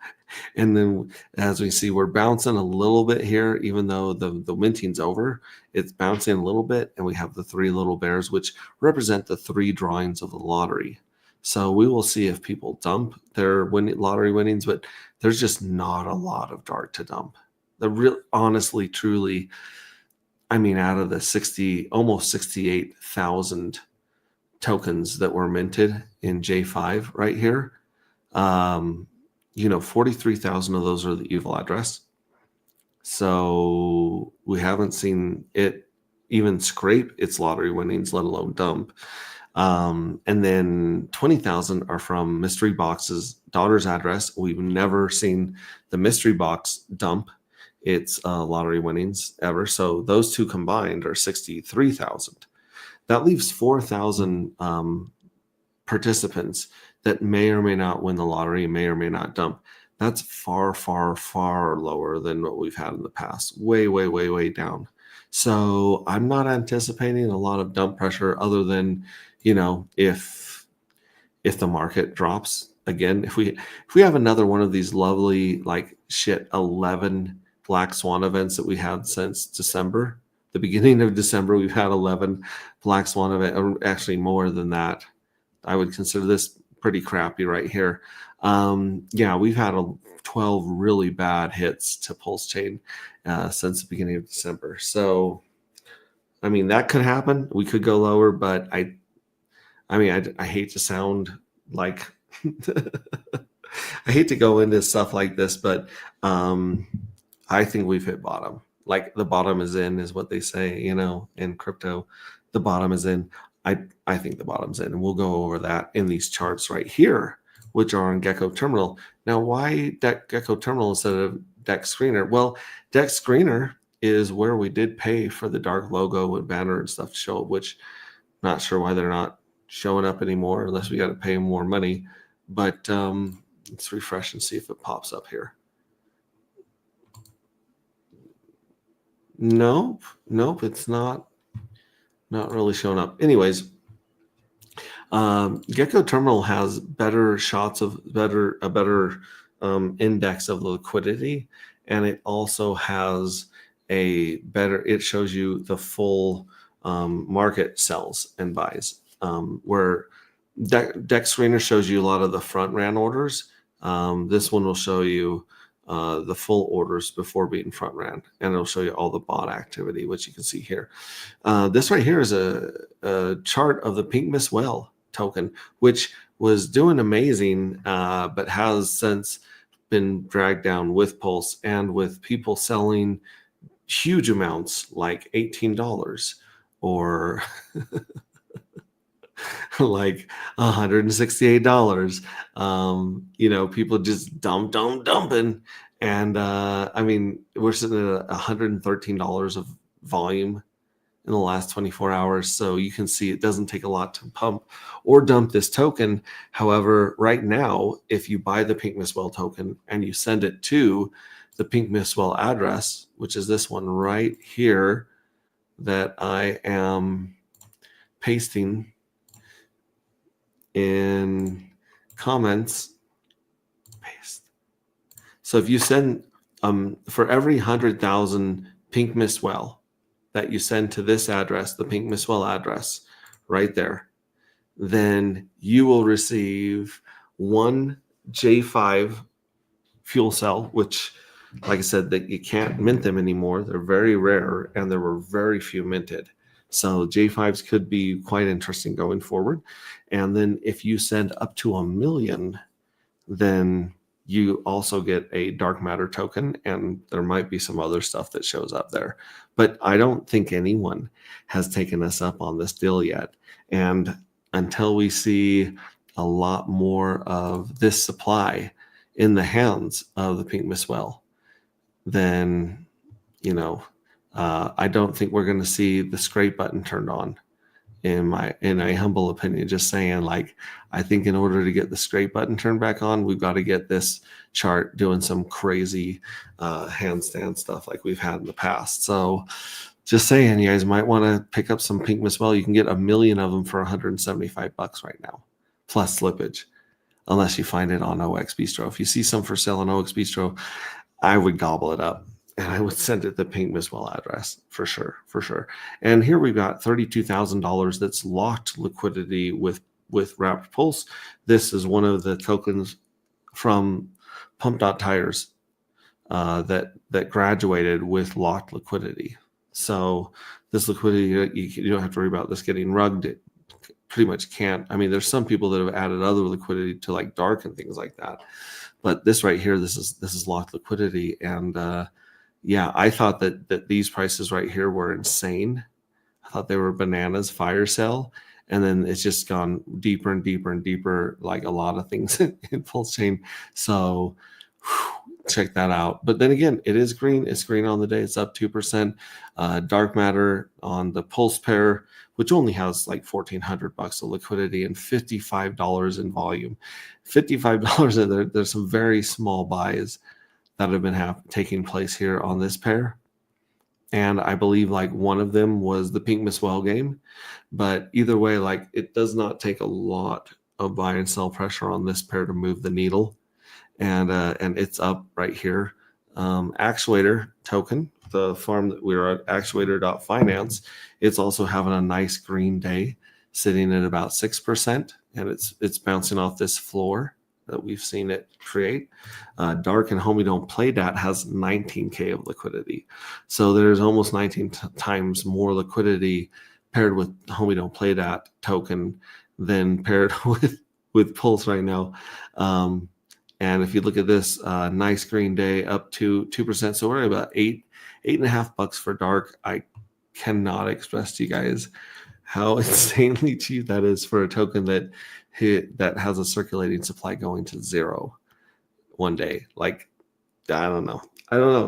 Speaker 1: And then as we see, we're bouncing a little bit here, even though the minting's over. It's bouncing a little bit, and we have the 3 little bears, which represent the 3 drawings of the lottery. So we will see if people dump their lottery winnings, but there's just not a lot of DART to dump. Honestly, truly, I mean, out of the almost 68,000 tokens that were minted in J5 right here, 43,000 of those are the evil address. So we haven't seen it even scrape its lottery winnings, let alone dump. And then 20,000 are from Mystery Box's daughter's address. We've never seen the Mystery Box dump its lottery winnings ever. So those two combined are 63,000. That leaves 4,000 participants that may or may not win the lottery, may or may not dump. That's far, far, far lower than what we've had in the past. Way, way, way, way down. So I'm not anticipating a lot of dump pressure other than, if the market drops again, if we have another one of these lovely 11 Black Swan events that we had since December, the beginning of December, we've had 11 Black Swan events, or actually more than that. I would consider this pretty crappy right here. We've had 12 really bad hits to Pulsechain since the beginning of December. So, I mean, that could happen. We could go lower, but I hate to sound like I hate to go into stuff like this, but I think we've hit bottom. Like the bottom is in, is what they say, in crypto. The bottom is in. I think the bottom's in, and we'll go over that in these charts right here, which are on Gecko Terminal. Now, why Gecko Terminal instead of Dex Screener? Well, Dex Screener is where we did pay for the dark logo and banner and stuff to show up, which I'm not sure why they're not showing up anymore unless we got to pay more money. but let's refresh and see if it pops up here. Nope, it's not really showing up. Anyways, Gecko Terminal has better shots of a better index of liquidity, and it also has a better. It shows you the full market sells and buys. Where Dex Screener shows you a lot of the front ran orders. This one will show you the full orders before being front ran, and it'll show you all the bot activity, which you can see here. This right here is a chart of the Pink Miss Whale token, which was doing amazing, but has since been dragged down with Pulse and with people selling huge amounts, like $18 or like $168. People just dumping. And I mean, we're sitting at $113 of volume in the last 24 hours. So you can see it doesn't take a lot to pump or dump this token. However, right now, if you buy the Pink Miss Whale token and you send it to the Pink Miss Whale address, which is this one right here that I am pasting in comments, paste. So if you send for every 100,000 Pink Miss Whale that you send to this address, the Pink Miss Whale address right there, then you will receive one J5 fuel cell, which, like I said, that you can't mint them anymore. They're very rare, and there were very few minted. So J5s could be quite interesting going forward. And then if you send up to 1 million, then you also get a dark matter token, and there might be some other stuff that shows up there. But I don't think anyone has taken us up on this deal yet. And until we see a lot more of this supply in the hands of the Pink Miss Whale, then, I don't think we're going to see the scrape button turned on. In a humble opinion, just saying, like, I think in order to get the scrape button turned back on, we've got to get this chart doing some crazy handstand stuff like we've had in the past. So just saying, you guys might want to pick up some Pink Miss Whale. You can get 1 million of them for $175 right now, plus slippage, unless you find it on OX Bistro. If you see some for sale on OX Bistro, I would gobble it up. And I would send it the Pink Miss Whale address for sure. And here we've got $32,000 that's locked liquidity with Wrapped Pulse. This is one of the tokens from Pump.Tires that graduated with locked liquidity. So this liquidity, you don't have to worry about this getting rugged. It pretty much can't. I mean, there's some people that have added other liquidity to like dark and things like that. But this right here, this is locked liquidity. And yeah, I thought that these prices right here were insane. I thought they were bananas, fire sale. And then it's just gone deeper and deeper and deeper, like a lot of things in Pulsechain. So check that out. But then again, it is green. It's green on the day. It's up 2%. Dark matter on the Pulse pair, which only has like $1,400 of liquidity and $55 in volume. $55. There's some very small buys that have been taking place here on this pair. And I believe like one of them was the Pink Miss Whale game. But either way, like it does not take a lot of buy and sell pressure on this pair to move the needle. And it's up right here. Actuator token, the farm that we were at, actuator.finance, it's also having a nice green day, sitting at about 6%. And it's bouncing off this floor that we've seen it create. Dark and Homie Don't Play Dat has 19K of liquidity. So there's almost 19 times more liquidity paired with Homie Don't Play Dat token than paired with Pulse right now. And if you look at this, nice green day up to 2%. So we're at about $8.50 for Dark. I cannot express to you guys how insanely cheap that is for a token that has a circulating supply going to 0 one day. Like, I don't know.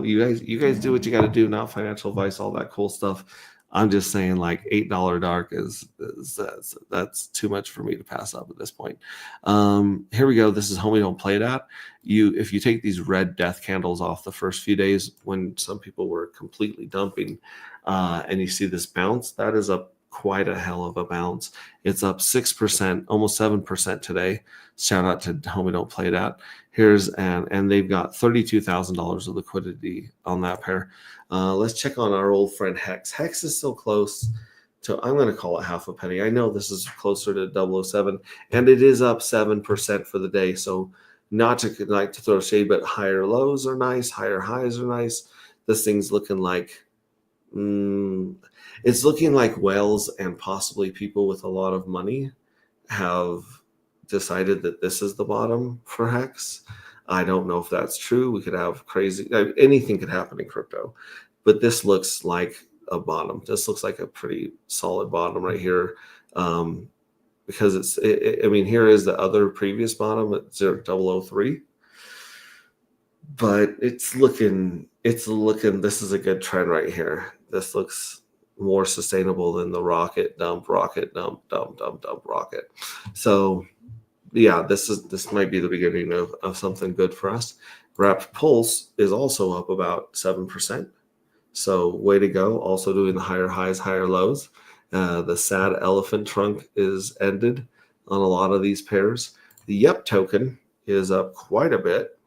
Speaker 1: You guys do what you got to do. Not financial advice, all that cool stuff. I'm just saying, like $8 dark is that's too much for me to pass up at this point. Here we go. This is Homie Don't Play That. If you take these red death candles off the first few days when some people were completely dumping, and you see this bounce, that is up quite a hell of a bounce. It's up 6%, almost 7% today. Shout out to Homie Don't Play That. And they've got $32,000 of liquidity on that pair. Let's check on our old friend Hex. Hex is still close to, I'm going to call it half a penny. I know this is closer to 007, and it is up 7% for the day. So not to like to throw shade, but higher lows are nice, higher highs are nice. This thing's looking like, it's looking like whales and possibly people with a lot of money have decided that this is the bottom for Hex. I don't know if that's true. We could have crazy, anything could happen in crypto, but this looks like a bottom. This looks like a pretty solid bottom right here, because I mean, here is the other previous bottom at 0.003, but it's looking, this is a good trend right here. This looks more sustainable than the rocket dump, rocket. So yeah, this might be the beginning of something good for us. Wrapped Pulse is also up about 7%. So way to go. Also doing the higher highs, higher lows. The sad elephant trunk is ended on a lot of these pairs. The Yup token is up quite a bit.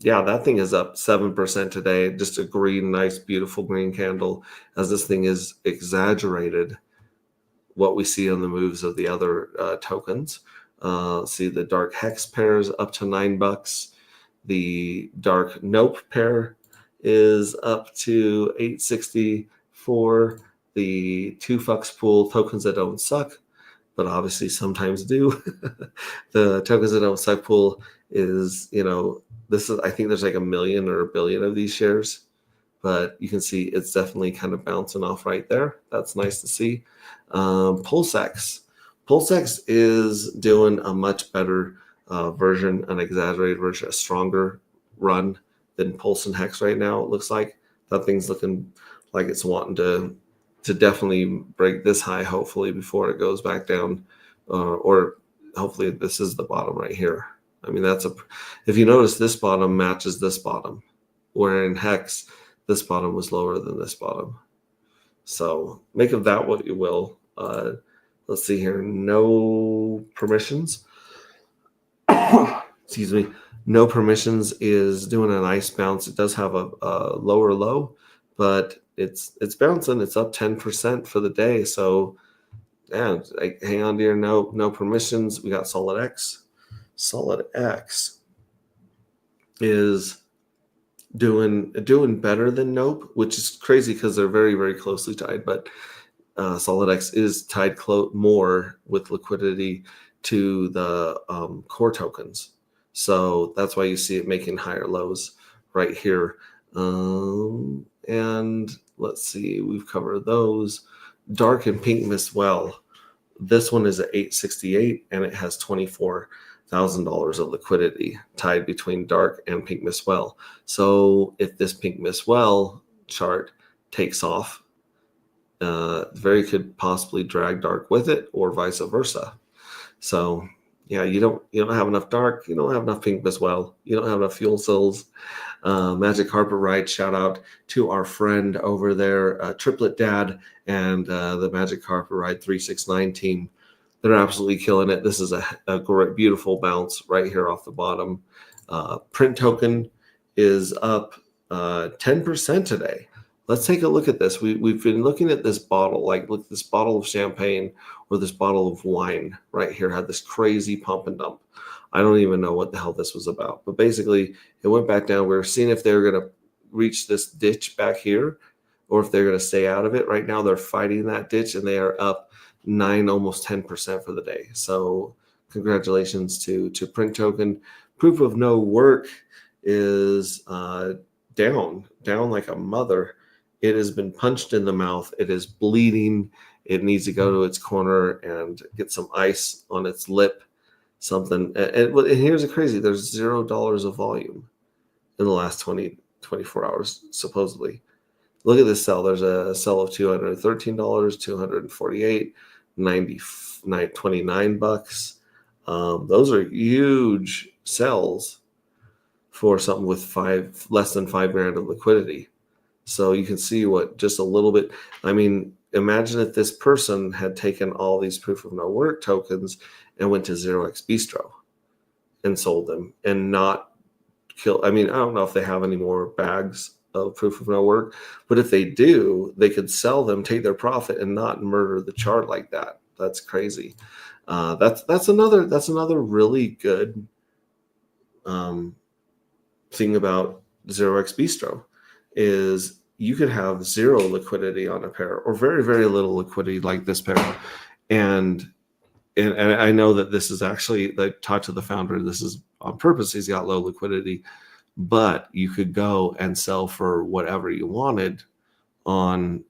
Speaker 1: Yeah, that thing is up 7% today. Just a green, nice, beautiful green candle, as this thing is exaggerated what we see on the moves of the other tokens. See the dark hex pairs up to $9. The dark nope pair is up to $8.64. The 2FUX pool, tokens that don't suck, but obviously sometimes do. The tokens that don't suck pool is, this is, I think there's like 1 million or 1 billion of these shares, but you can see it's definitely kind of bouncing off right there. That's nice to see. Pulsex is doing a much better version, an exaggerated version, a stronger run than Pulse and Hex right now. It looks like that thing's looking like it's wanting to definitely break this high, hopefully, before it goes back down, or hopefully this is the bottom right here. I mean, if you notice, this bottom matches this bottom, where in Hex, this bottom was lower than this bottom. So make of that what you will. Let's see here. No permissions. Excuse me. No permissions is doing a nice bounce. It does have a lower low, but it's bouncing. It's up 10% for the day. So yeah, hang on to your no permissions. We got Solid X. Solid X is doing better than Nope, which is crazy because they're very, very closely tied. But Solid X is tied more with liquidity to the core tokens. So that's why you see it making higher lows right here. And let's see, we've covered those. Dark and Pink Miss Well. This one is at 868 and it has $24,000 of liquidity tied between Dark and Pink Miss Well. So if this Pink Miss Well chart takes off, very could possibly drag Dark with it, or vice versa. So yeah, you don't have enough Dark, you don't have enough Pink Miss Well, you don't have enough fuel cells. Magic Carpet Ride, shout out to our friend over there, Triplet Dad, and the Magic Carpet Ride 369 team. They're absolutely killing it. This is a great, beautiful bounce right here off the bottom. Print token is up 10% today. Let's take a look at this. We've been looking at this bottle, like look, this bottle of champagne or this bottle of wine right here had this crazy pump and dump. I don't even know what the hell this was about, but basically it went back down. We were seeing if they were going to reach this ditch back here or if they're going to stay out of it. Right now they're fighting that ditch and they are up 9, almost 10% for the day. So congratulations to Print Token. Proof of No Work is down like a mother. It has been punched in the mouth. It is bleeding. It needs to go to its corner and get some ice on its lip, something. And here's the crazy. There's $0 of volume in the last 24 hours, supposedly. Look at this sell. There's a sell of $213, $248, 29 bucks. Those are huge sells for something with less than $5,000 of liquidity. So you can see what just a little bit. I mean, imagine if this person had taken all these proof of no work tokens and went to 0x Bistro and sold them and not kill. I mean, I don't know if they have any more bags of proof of no work, but if they do, they could sell them, take their profit, and not murder the chart like that. That's crazy. That's another really good thing about 0x Bistro is you could have zero liquidity on a pair or very, very little liquidity like this pair. And I know that this is actually, I talked to the founder, this is on purpose. He's got low liquidity, but you could go and sell for whatever you wanted on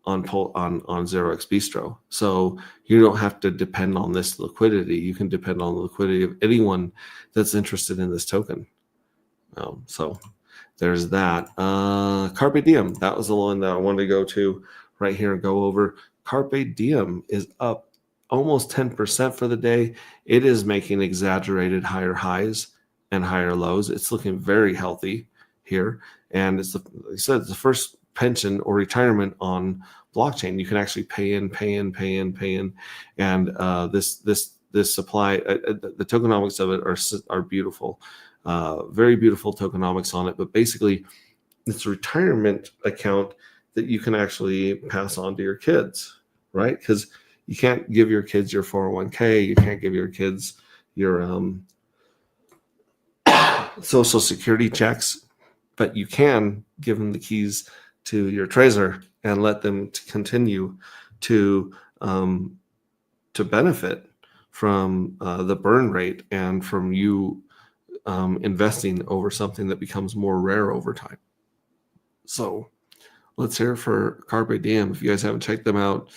Speaker 1: 0x Bistro. So you don't have to depend on this liquidity. You can depend on the liquidity of anyone that's interested in this token. So there's that. Carpe Diem. That was the one that I wanted to go to right here and go over. Carpe Diem is up almost 10% for the day. It is making exaggerated higher highs and higher lows. It's looking very healthy here. And it's like I said, it's the first pension or retirement on blockchain. You can actually pay in. And this supply, the tokenomics of it are beautiful. Very beautiful tokenomics on it, but basically it's a retirement account that you can actually pass on to your kids, right? Because you can't give your kids your 401k, you can't give your kids your social security checks, but you can give them the keys to your Trezor and let them continue to benefit from the burn rate and from you investing over something that becomes more rare over time. So let's hear for Carpe Diem. If you guys haven't checked them out,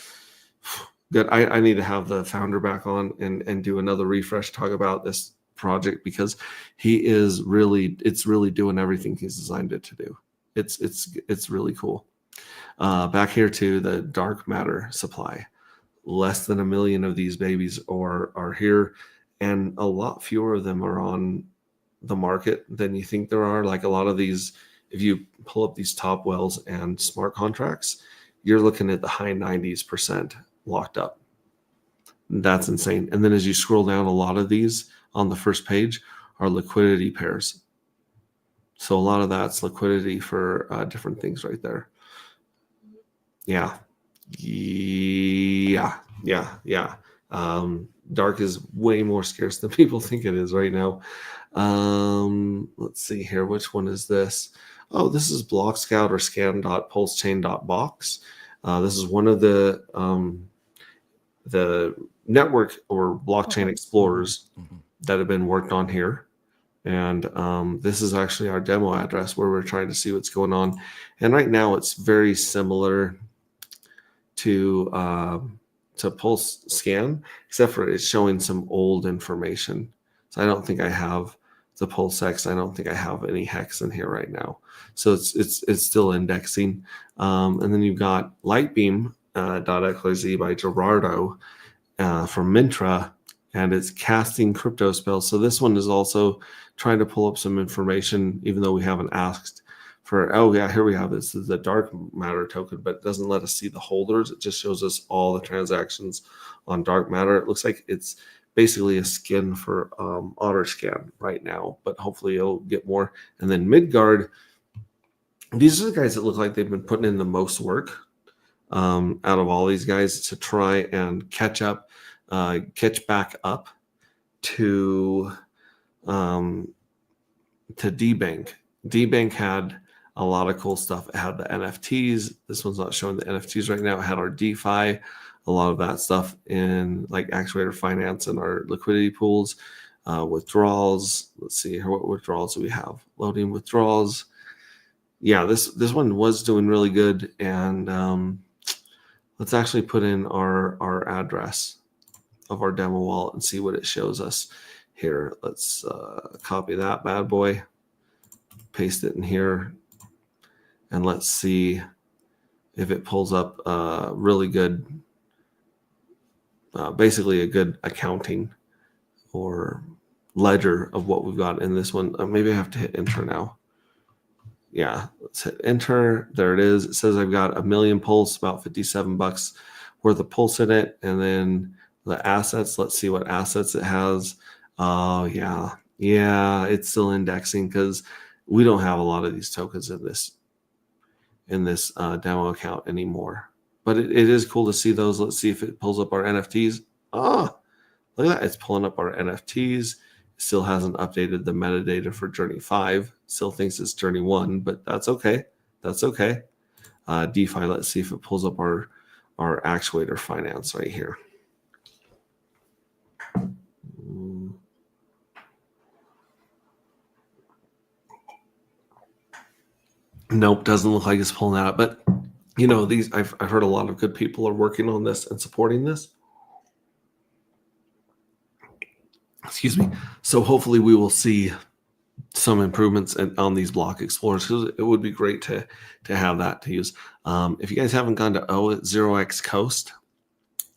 Speaker 1: good. I need to have the founder back on and do another refresh, talk about this project, because it's really doing everything he's designed it to do. It's really cool. Back here to the dark matter supply. Less than 1 million of these babies are here, and a lot fewer of them are on the market than you think there are. Like a lot of these, if you pull up these top wells and smart contracts, you're looking at the high 90% locked up. That's insane. And then as you scroll down, a lot of these on the first page are liquidity pairs. So a lot of that's liquidity for different things right there. Yeah. Dark is way more scarce than people think it is right now. Let's see here. Which one is this? Oh, this is Block Scout or scan.pulsechain.box. This is one of the network or blockchain explorers that have been worked on here. And this is actually our demo address where we're trying to see what's going on. And right now it's very similar to Pulse Scan, except for it's showing some old information. So I don't think I have the Pulse X. I don't think I have any hex in here right now. So it's still indexing. And then you've got Lightbeam.xyz by Gerardo from Mintra, and it's casting crypto spells. So this one is also trying to pull up some information, even though we haven't asked for, oh yeah, here we have this is the dark matter token, but it doesn't let us see the holders. It just shows us all the transactions on dark matter. It looks like it's basically a skin for Otterscan right now, but hopefully it'll get more. And then Midgard, these are the guys that look like they've been putting in the most work out of all these guys to try and catch back up to D-Bank. D-Bank had a lot of cool stuff. It had the NFTs. This one's not showing the NFTs right now. It had our DeFi, a lot of that stuff in like actuator finance and our liquidity pools, withdrawals. Let's see here. What withdrawals do we have? Loading withdrawals. Yeah, this one was doing really good. And let's actually put in our address of our demo wallet and see what it shows us here. Let's copy that bad boy, paste it in here. and let's see if it pulls up really good, basically a good accounting or ledger of what we've got in this one. Maybe I have to hit enter now. Yeah, let's hit enter. There it is. It says I've got 1 million pulse, about $57 worth of pulse in it. And then the assets, let's see what assets it has. Oh, yeah. Yeah, it's still indexing because we don't have a lot of these tokens in this demo account anymore. But it is cool to see those. Let's see if it pulls up our NFTs. Ah, look at that. It's pulling up our NFTs. Still hasn't updated the metadata for Journey 5. Still thinks it's Journey 1, but that's okay. That's okay. DeFi, let's see if it pulls up our actuator finance right here. Nope, doesn't look like it's pulling that up. But you know, I've heard a lot of good people are working on this and supporting this. Excuse me. So hopefully we will see some improvements on these block explorers, because it would be great to have that to use. If you guys haven't gone to 0x Coast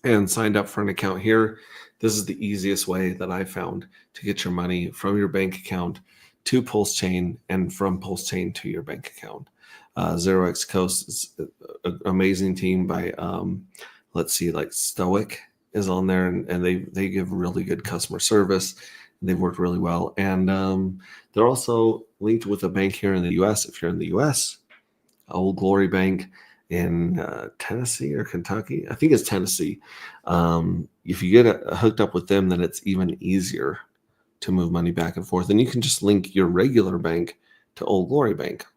Speaker 1: and signed up for an account here, this is the easiest way that I found to get your money from your bank account to Pulsechain and from Pulsechain to your bank account. 0x Coast is an amazing team by let's see, like Stoic is on there, and they give really good customer service. They've worked really well, and they're also linked with a bank here in the U.S. If you're in the U.S., Old Glory Bank in Tennessee or Kentucky, I think it's Tennessee. If you get hooked up with them, then it's even easier to move money back and forth, and you can just link your regular bank to Old Glory Bank.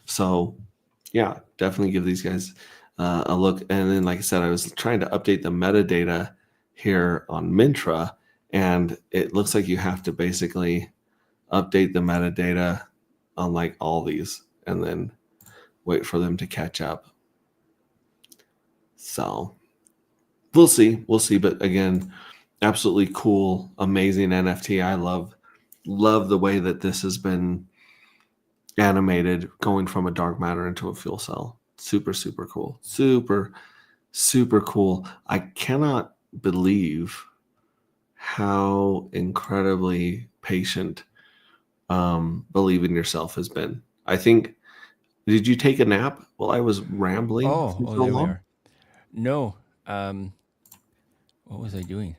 Speaker 1: So, yeah, definitely give these guys a look. And then, like I said, I was trying to update the metadata here on Mintra, and it looks like you have to basically update the metadata on like all these and then wait for them to catch up. So we'll see. But again, absolutely cool, amazing NFT. I love the way that this has been animated, going from a dark matter into a fuel cell. Super cool. Super cool. I cannot believe how incredibly patient Believe in Yourself has been. I think, did you take a nap while I was rambling
Speaker 4: Oh,
Speaker 1: for
Speaker 4: oh,
Speaker 1: so
Speaker 4: there we
Speaker 1: long?
Speaker 4: are. No. What was I doing?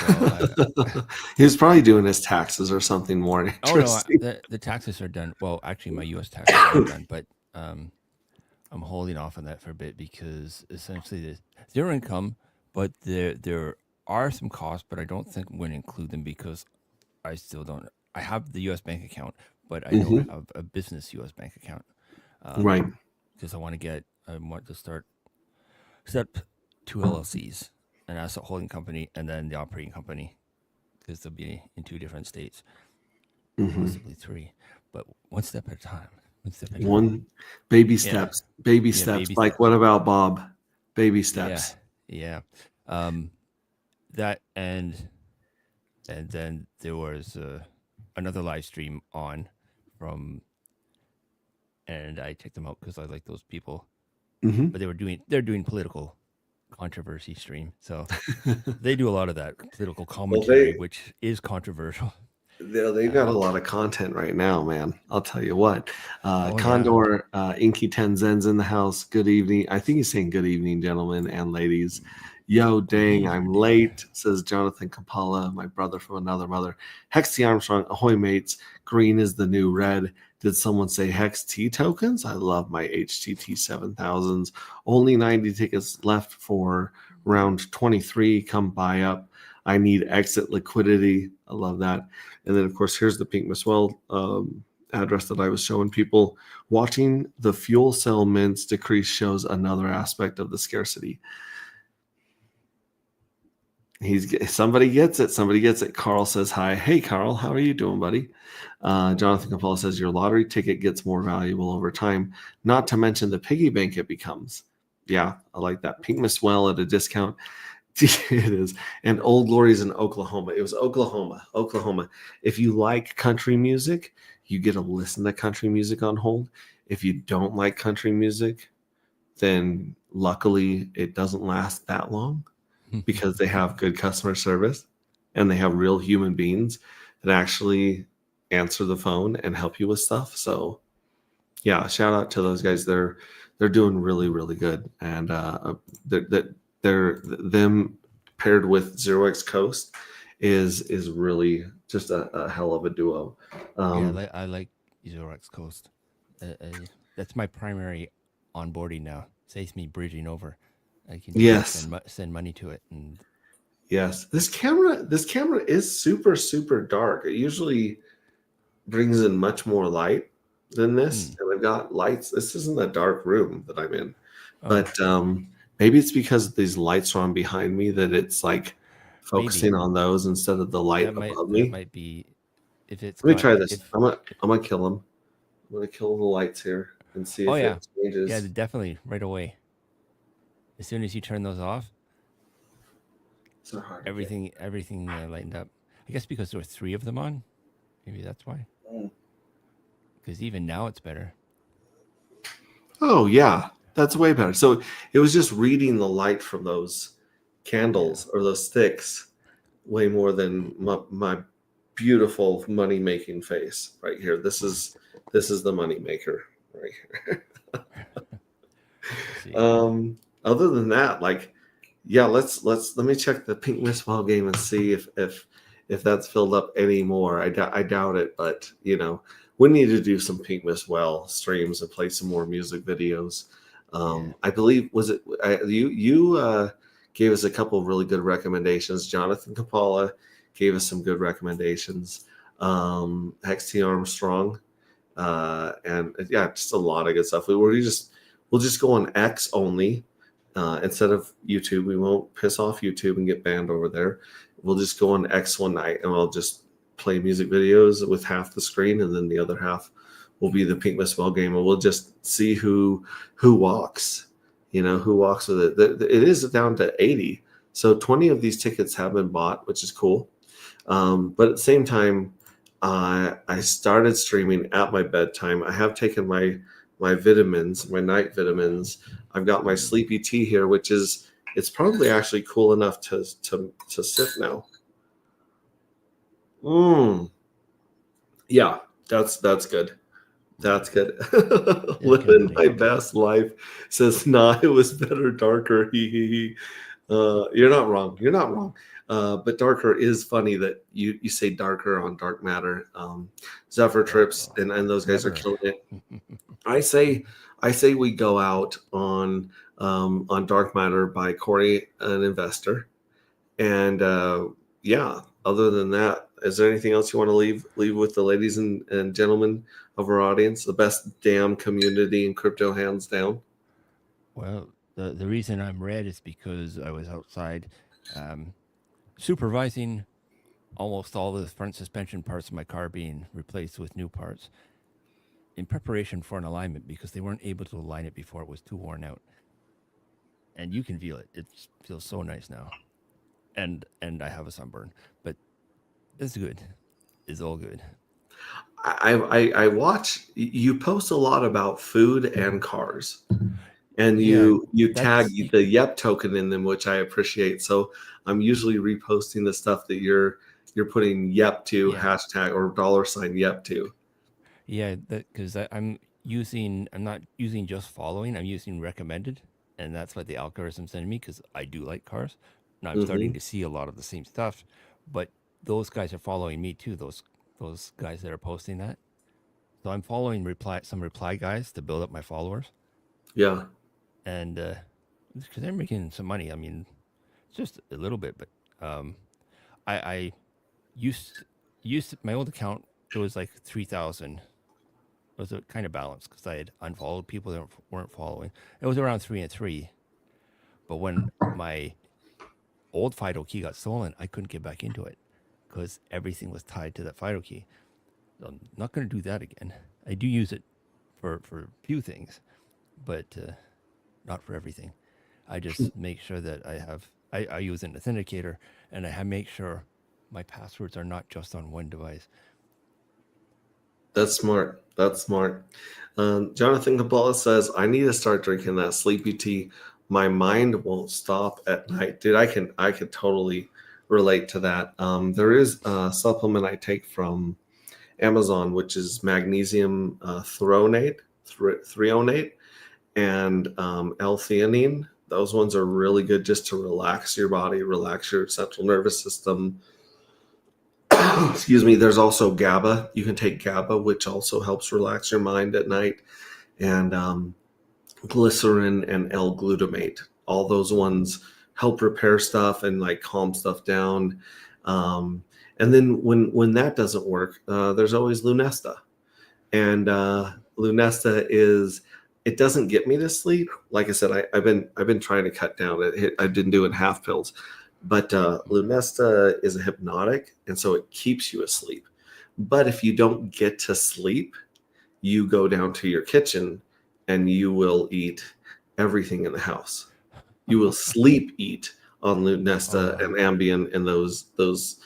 Speaker 4: Well,
Speaker 1: He was probably doing his taxes or something more
Speaker 4: oh no,
Speaker 1: interesting.
Speaker 4: the taxes are done. Well, actually, my U.S. taxes are done, but I'm holding off on that for a bit because essentially the zero income, but there are some costs, but I don't think I'm going to include them because I still don't. I have the U.S. bank account, but I don't have a business U.S. bank account.
Speaker 1: Right.
Speaker 4: Because I want to start set up 2 LLCs, an asset holding company and then the operating company, because they'll be in 2 different states, possibly 3, but one step at a time.
Speaker 1: One baby
Speaker 4: Yeah.
Speaker 1: steps. Baby
Speaker 4: Yeah,
Speaker 1: steps.
Speaker 4: baby
Speaker 1: Like,
Speaker 4: steps.
Speaker 1: what about Bob? Baby steps.
Speaker 4: Yeah. That and then there was another live stream on from, and I checked them out because I like those people. But they're doing political controversy stream, so they do a lot of that political commentary, which is controversial.
Speaker 1: They've got a lot of content right now, man. I'll tell you what.
Speaker 4: Oh,
Speaker 1: Condor, Inky Tenzen's in the house. Good evening. I think he's saying good evening, gentlemen and ladies. Yo, dang, I'm late, says Jonathan Kampala, my brother from another mother. Hex T. Armstrong, ahoy, mates. Green is the new red. Did someone say Hex T tokens? I love my HTT 7000s. Only 90 tickets left for round 23. Come buy up. I need exit liquidity. I love that. And then, of course, here's the Pink Miswell address that I was showing people. Watching the fuel cell mints decrease shows another aspect of the scarcity. Somebody gets it. Carl says hi. Hey, Carl, how are you doing, buddy? Jonathan Capella says your lottery ticket gets more valuable over time, not to mention the piggy bank it becomes. Yeah, I like that. Pink Miswell at a discount. It is. And Old Glory's in Oklahoma. It was Oklahoma. If you like country music, you get to listen to country music on hold. If you don't like country music, then luckily it doesn't last that long because they have good customer service and they have real human beings that actually answer the phone and help you with stuff. So yeah, shout out to those guys. They're doing really really good, and they're them paired with Zero X Coast is really just a hell of a duo.
Speaker 4: Yeah,
Speaker 1: Um,
Speaker 4: I like Zorax Coast. That's my primary onboarding now. Saves me bridging over. I can just
Speaker 1: yes,
Speaker 4: send money to it, and
Speaker 1: yes. This camera is super super dark. It usually brings in much more light than this,
Speaker 4: hmm.
Speaker 1: and I've got lights. This isn't a dark room that I'm in,
Speaker 4: Oh,
Speaker 1: but maybe it's because these lights are on behind me that it's like
Speaker 4: maybe
Speaker 1: focusing on those instead of the light above
Speaker 4: that
Speaker 1: me.
Speaker 4: might be if it's
Speaker 1: Let me
Speaker 4: got
Speaker 1: try this.
Speaker 4: if.
Speaker 1: I'm gonna kill him. I'm gonna kill the lights here and see
Speaker 4: Oh
Speaker 1: if
Speaker 4: yeah,
Speaker 1: it
Speaker 4: yeah,
Speaker 1: changes.
Speaker 4: definitely right away. As soon as you turn those off,
Speaker 1: So hard to get.
Speaker 4: everything lightened up. I guess because there were three of them on. Maybe that's why.
Speaker 1: Mm.
Speaker 4: Because even now it's better.
Speaker 1: Oh yeah, that's way better. So it was just reading the light from those
Speaker 4: Yeah.
Speaker 1: candles or those sticks way more than my beautiful money making face right here. This is the money maker right here.
Speaker 4: See.
Speaker 1: Other than that, like, yeah, let me check the Pink Miss Ball game and see if that's filled up anymore. I doubt it, but we need to do some Pink Miss Well streams and play some more music videos.
Speaker 4: Yeah.
Speaker 1: I believe was it you gave us a couple of really good recommendations. Jonathan Kapala gave us some good recommendations. Hex T Armstrong, and yeah, just a lot of good stuff. We'll just go on X only instead of YouTube. We won't piss off YouTube and get banned over there. We'll just go on X one night and we'll just play music videos with half the screen, and then the other half will be the Pink Miss Ball game, and we'll just see who walks. Who walks with it. It is down to 80, so 20 of these tickets have been bought, which is cool. But at the same time, I started streaming at my bedtime. I have taken my vitamins, my night vitamins. I've got my sleepy tea here, which is it's probably actually cool enough to sip now. Yeah, that's good. That's good.
Speaker 4: Yeah,
Speaker 1: Living
Speaker 4: definitely.
Speaker 1: my best life says, nah, it was better darker. You're not wrong. You're not wrong. But darker is funny that you say darker on dark matter. Zephyr Trips
Speaker 4: Oh,
Speaker 1: and those guys are
Speaker 4: clever.
Speaker 1: killing it. I say we go out on dark matter by Corey, an investor, and yeah. Other than that, is there anything else you want to leave with the ladies and gentlemen of our audience? The best damn community in crypto, hands down.
Speaker 4: Well, the reason I'm red is because I was outside um, supervising almost all the front suspension parts of my car being replaced with new parts in preparation for an alignment because they weren't able to align it before it was too worn out. And you can feel it. It feels so nice now. And I have a sunburn, but it's good. It's all good.
Speaker 1: I watch you post a lot about food and cars, and
Speaker 4: Yeah,
Speaker 1: you tag
Speaker 4: that's
Speaker 1: the Yep token in them, which I appreciate. So I'm usually reposting the stuff that you're putting Yep to
Speaker 4: yeah,
Speaker 1: hashtag or $ Yep to.
Speaker 4: yeah. That because I'm not using just following. I'm using recommended, and that's what the algorithm sending me because I do like cars. Now I'm starting
Speaker 1: Hmm.
Speaker 4: to see a lot of the same stuff, but those guys are following me too. Those guys that are posting that. So I'm following some reply guys to build up my followers,
Speaker 1: Yeah.
Speaker 4: and because they're making some money. I mean, just a little bit, but I used my old account. It was like 3,000. It was a kind of balance because I had unfollowed people that weren't following. It was around 3 and 3. But when my old FIDO key got stolen, I couldn't get back into it because everything was tied to that FIDO key. So I'm not going to do that again. I do use it for a few things, but not for everything. I just make sure that I use an authenticator and make sure my passwords are not just on one device.
Speaker 1: That's smart. That's smart. Jonathan Kabbalah says, I need to start drinking that sleepy tea. My mind won't stop at night. Dude, I can totally relate to that. There is a supplement I take from Amazon, which is magnesium threonate, and L-theanine. Those ones are really good just to relax your body, relax your central nervous system. Excuse me. There's also GABA. You can take GABA, which also helps relax your mind at night, and glycerin and L-glutamate. All those ones help repair stuff and like calm stuff down. And then when that doesn't work, there's always Lunesta. And Lunesta is, it doesn't get me to sleep. Like I said, I've been trying to cut down. I didn't do it in half pills, but Lunesta is a hypnotic, and so it keeps you asleep. But if you don't get to sleep, you go down to your kitchen and you will eat everything in the house. You will sleep eat on Lunesta and Ambien and those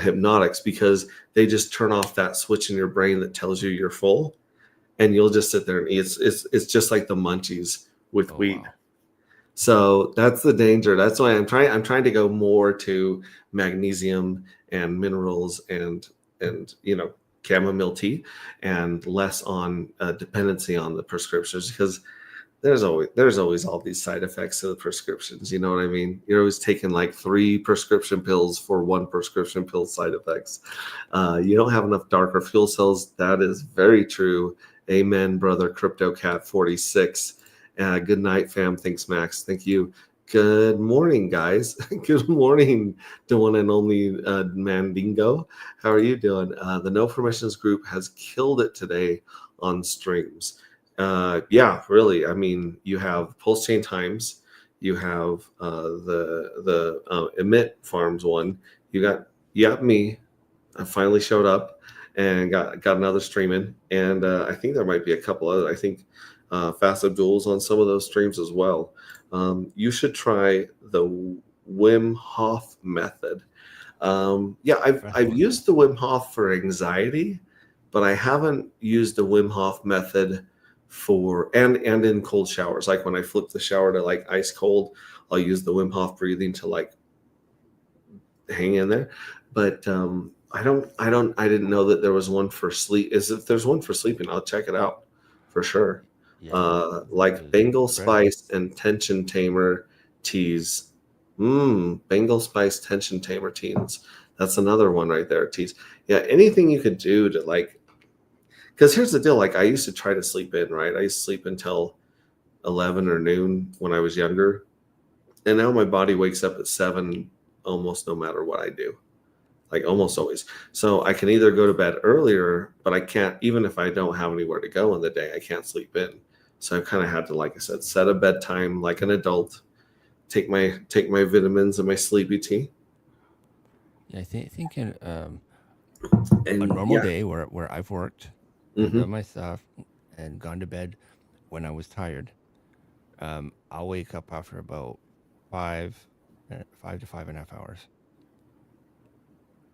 Speaker 1: hypnotics, because they just turn off that switch in your brain that tells you you're full, and you'll just sit there and eat. It's just like the munchies with weed.
Speaker 4: Wow.
Speaker 1: So that's the danger. That's why I'm trying to go more to magnesium and minerals and chamomile tea, and less on dependency on the prescriptions, because there's always all these side effects to the prescriptions. You know what I mean? You're always taking like 3 prescription pills for 1 prescription pill side effects. You don't have enough darker fuel cells. That is very true. Amen, brother. CryptoCat46. Good night, fam. Thanks, Max. Thank you. Good morning, guys. Good morning to one and only Mandingo. How are you doing? The No Permissions group has killed it today on streams. Yeah, really. I mean, you have Pulsechain Times, you have the Emit Farms one. You got me. I finally showed up and got another stream in, and I think there might be a couple other. I think Fast Abdul's on some of those streams as well. You should try the Wim Hof method. Yeah, I've used the Wim Hof for anxiety, but I haven't used the Wim Hof method for and in cold showers. Like when I flip the shower to like ice cold, I'll use the Wim Hof breathing to like hang in there. But I didn't know that there was one for sleep. If there's one for sleeping, I'll check it out for sure.
Speaker 4: Yeah.
Speaker 1: Like Bengal Spice and Tension Tamer teas. Bengal Spice Tension Tamer teas. That's another one right there, teas. Yeah, anything you could do to like, because here's the deal. Like I used to try to sleep in, right? I used to sleep until 11 or noon when I was younger. And now my body wakes up at 7 almost no matter what I do. Like almost always. So I can either go to bed earlier, but I can't, even if I don't have anywhere to go in the day, I can't sleep in. So I've kind of had to, like I said, set a bedtime like an adult, take my vitamins and my sleepy tea.
Speaker 4: Yeah, I think in a
Speaker 1: And
Speaker 4: normal day where I've worked,
Speaker 1: Mhm.
Speaker 4: done my stuff, and gone to bed when I was tired, I'll wake up after about 5 to 5.5 hours,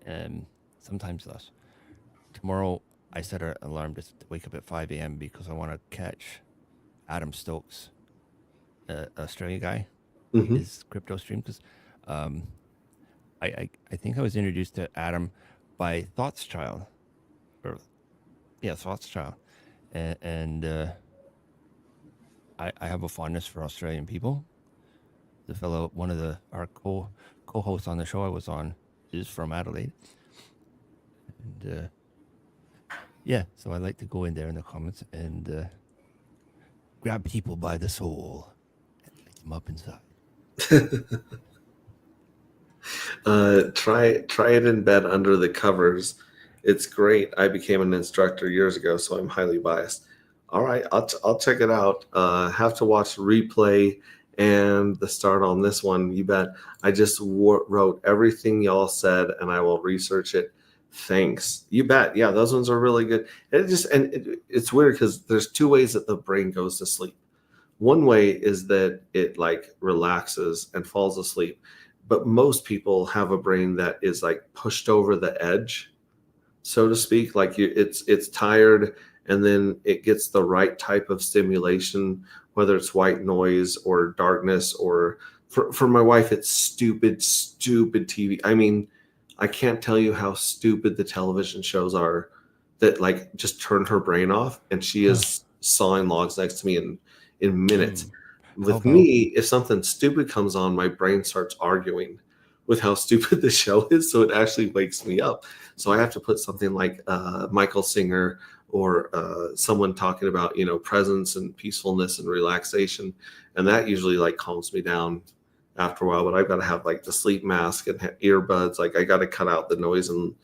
Speaker 4: and sometimes less. Tomorrow, I set an alarm to wake up at 5 a.m. because I want to catch Adam Stokes, Australian guy,
Speaker 1: Mhm.
Speaker 4: his crypto stream, because I think I was introduced to Adam by Thoughtschild, Thoughtschild, and I have a fondness for Australian people. The fellow, one of our co-hosts on the show I was on, is from Adelaide, and yeah, so I like to go in there in the comments and grab people by the soul and light them up inside.
Speaker 1: Try it in bed under the covers. It's great. I became an instructor years ago, so I'm highly biased. All right, I'll check it out. Have to watch replay and the start on this one. You bet. I just wrote everything y'all said, and I will research it. Thanks. You bet. Yeah, those ones are really good. It's weird because there's 2 ways that the brain goes to sleep. One way is that it like relaxes and falls asleep, but most people have a brain that is like pushed over the edge. so to speak. Like it's tired, and then it gets the right type of stimulation, whether it's white noise or darkness, or for my wife, it's stupid TV. I mean, I can't tell you how stupid the television shows are that like just turn her brain off, and she
Speaker 3: Huh.
Speaker 1: is sawing logs next to me in minutes.
Speaker 4: How
Speaker 1: With
Speaker 4: about
Speaker 1: me, if something stupid comes on, my brain starts arguing with how stupid the show is, so it actually wakes me up. So I have to put something like Michael Singer, or someone talking about, you know, presence and peacefulness and relaxation, and that usually like calms me down after a while. But I've got to have like the sleep mask and earbuds. Like I got to cut out the noise and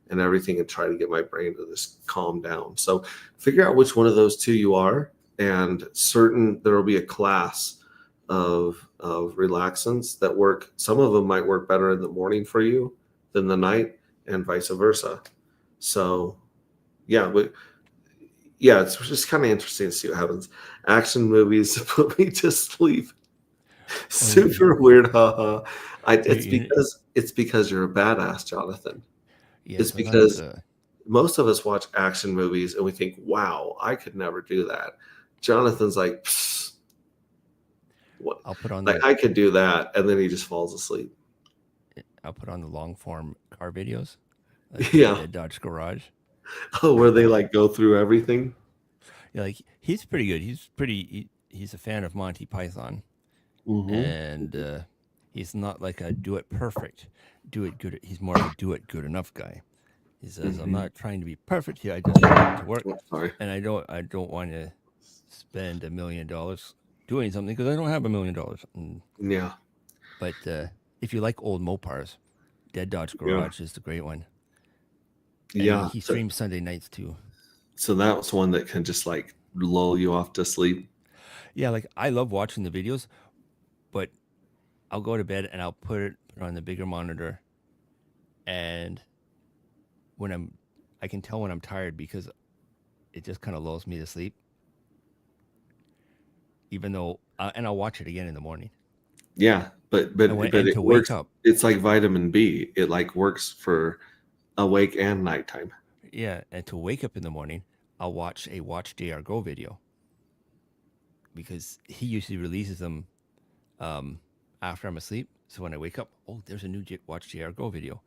Speaker 1: everything, and try to get my brain to just calm down. So figure out which one of those two you are, and certain there will be a class of relaxants that work. Some of them might work better in the morning for you than the night, and vice versa. So yeah, but yeah, it's just kind of interesting to see what happens. Action movies put me to sleep.
Speaker 4: Oh, yeah.
Speaker 1: Super weird, haha. It's
Speaker 4: You-
Speaker 1: because you're a badass, Jonathan.
Speaker 4: yeah,
Speaker 1: It's
Speaker 4: sometimes
Speaker 1: because most of us watch action movies and we think, "Wow, I could never do that." Jonathan's like, "Psst, what?
Speaker 4: I'll put on
Speaker 1: Like
Speaker 4: the
Speaker 1: I could do that," and then he just falls asleep.
Speaker 4: long form car videos, like
Speaker 1: Yeah.
Speaker 4: Dead Dodge Garage.
Speaker 1: Oh, where they like go through everything.
Speaker 4: Yeah, like he's pretty good. He's a fan of Monty Python,
Speaker 1: Mm-hmm.
Speaker 4: and he's not like a do it perfect, do it good. He's more of a do it good enough guy. He says, "I'm
Speaker 1: Mhm.
Speaker 4: not trying to be perfect here. I just want to work,
Speaker 1: Oh, sorry.
Speaker 4: and I don't want to spend $1 million doing something because I don't have $1 million."
Speaker 1: Yeah.
Speaker 4: But if you like old Mopars, Dead Dodge
Speaker 1: Yeah.
Speaker 4: Garage is the great one. And
Speaker 1: Yeah.
Speaker 4: he streams Sunday nights too.
Speaker 1: So that was one that can just like lull you off to sleep.
Speaker 4: Yeah, like I love watching the videos, but I'll go to bed and I'll put it on the bigger monitor, and I can tell when I'm tired because it just kind of lulls me to sleep. Even though, and I'll watch it again in the morning.
Speaker 1: Yeah, but
Speaker 4: And
Speaker 1: it
Speaker 4: to
Speaker 1: works.
Speaker 4: wake up,
Speaker 1: It's like vitamin B. It like works for awake and nighttime.
Speaker 4: yeah, and to wake up in the morning, I'll watch a Watch JR Go video because he usually releases them after I'm asleep. So when I wake up, oh, there's a new Watch JR Go video.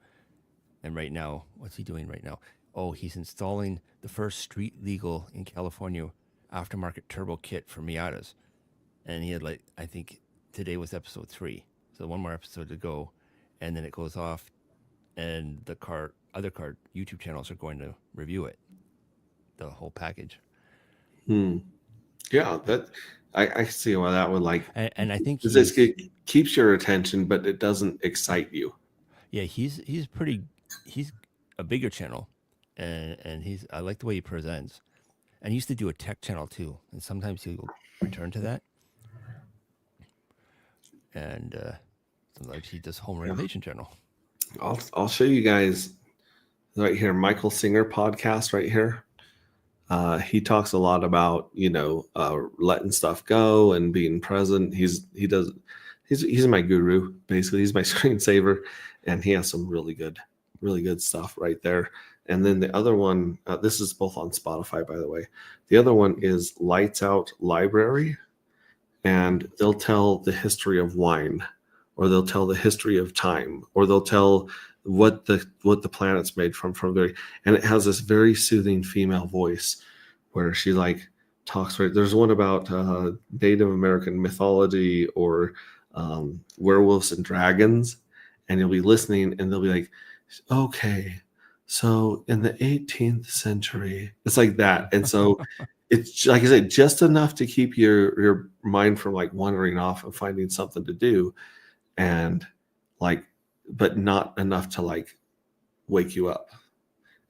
Speaker 4: And right now, what's he doing right now? Oh, he's installing the first street legal in California aftermarket turbo kit for Miatas. And he had like, I think today was episode 3. So one more episode to go. And then it goes off, and the other car YouTube channels are going to review it, the whole package.
Speaker 1: Yeah, that I see why that would like.
Speaker 4: And I think
Speaker 1: It keeps your attention, but it doesn't excite you.
Speaker 4: yeah, he's a bigger channel, and I like the way he presents. And he used to do a tech channel too, and sometimes he'll return to that. And sometimes he does home renovation channel.
Speaker 1: I'll show you guys right here, Michael Singer podcast right here. He talks a lot about, you know, letting stuff go and being present. He's my guru, basically. He's my screensaver, and he has some really good stuff right there. And then the other one, this is both on Spotify, by the way. The other one is Lights Out Library, and they'll tell the history of wine, or they'll tell the history of time, or they'll tell what the planet's made from very, and it has this very soothing female voice where she like talks. Right, there's one about Native American mythology, or werewolves and dragons, and you'll be listening and they'll be like, okay, so in the 18th century, it's like that. And so it's, like I said, just enough to keep your mind from like wandering off and finding something to do, and like, but not enough to like wake you up.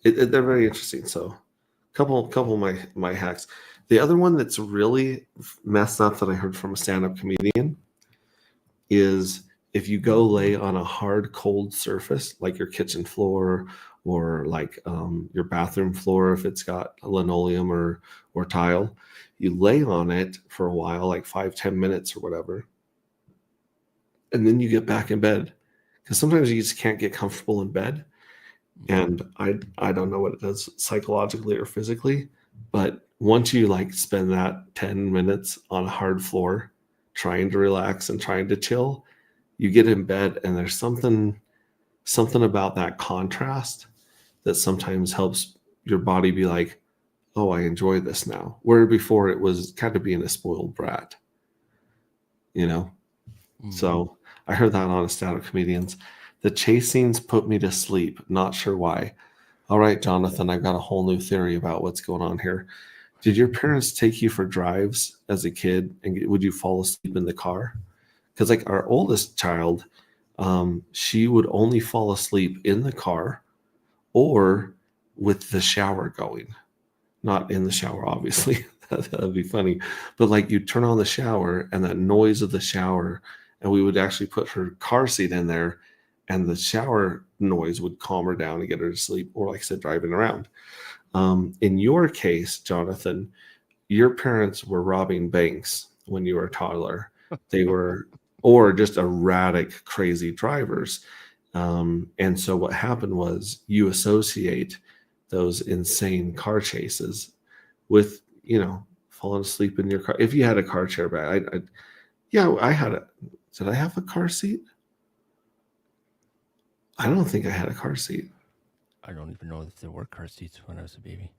Speaker 1: They're very interesting. So couple of my hacks. The other one that's really messed up that I heard from a stand-up comedian is if you go lay on a hard, cold surface, like your kitchen floor, or like your bathroom floor, if it's got linoleum or tile, you lay on it for a while, like 5-10 minutes or whatever, and then you get back in bed, because sometimes you just can't get comfortable in bed. And I don't know what it does psychologically or physically, but once you like spend that 10 minutes on a hard floor trying to relax and trying to chill, you get in bed and there's something about that contrast that sometimes helps your body be like, oh, I enjoy this now. Where before it was kind of being a spoiled brat, you know? So I heard that on a stand-up comedians. The chase scenes put me to sleep. Not sure why. All right, Jonathan, I've got a whole new theory about what's going on here. Did your parents take you for drives as a kid, and would you fall asleep in the car? Because like our oldest child, she would only fall asleep in the car or with the shower going. Not in the shower, obviously. That'd be funny. But like you turn on the shower and that noise of the shower, and we would actually put her car seat in there, and the shower noise would calm her down and get her to sleep, or like I said, driving around. In your case, Jonathan, your parents were robbing banks when you were a toddler. They were, or just erratic, crazy drivers. And so what happened was you associate those insane car chases with, falling asleep in your car. If you had a car chair back, I had a, did I have a car seat? I don't think I had a car seat.
Speaker 4: I don't even know if there were car seats when I was a baby.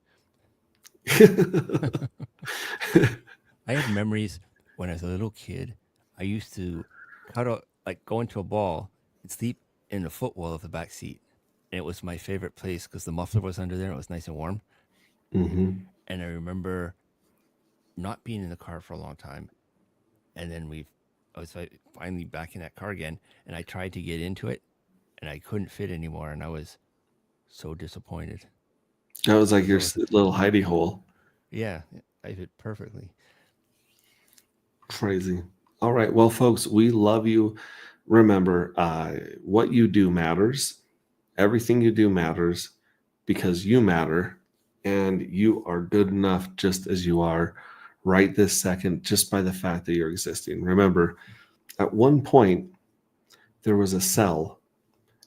Speaker 4: I have memories when I was a little kid. I used to go into a ball and sleep in the footwell of the back seat. And it was my favorite place because the muffler was under there. It was nice and warm.
Speaker 1: Mm-hmm.
Speaker 4: And I remember not being in the car for a long time. And then I was finally back in that car again. And I tried to get into it. And I couldn't fit anymore. And I was so disappointed.
Speaker 1: That was like your little hidey hole.
Speaker 4: Yeah, I fit perfectly.
Speaker 1: Crazy. All right. Well, folks, we love you. Remember, what you do matters. Everything you do matters because you matter. And you are good enough just as you are right this second, just by the fact that you're existing. Remember, at one point, there was a cell.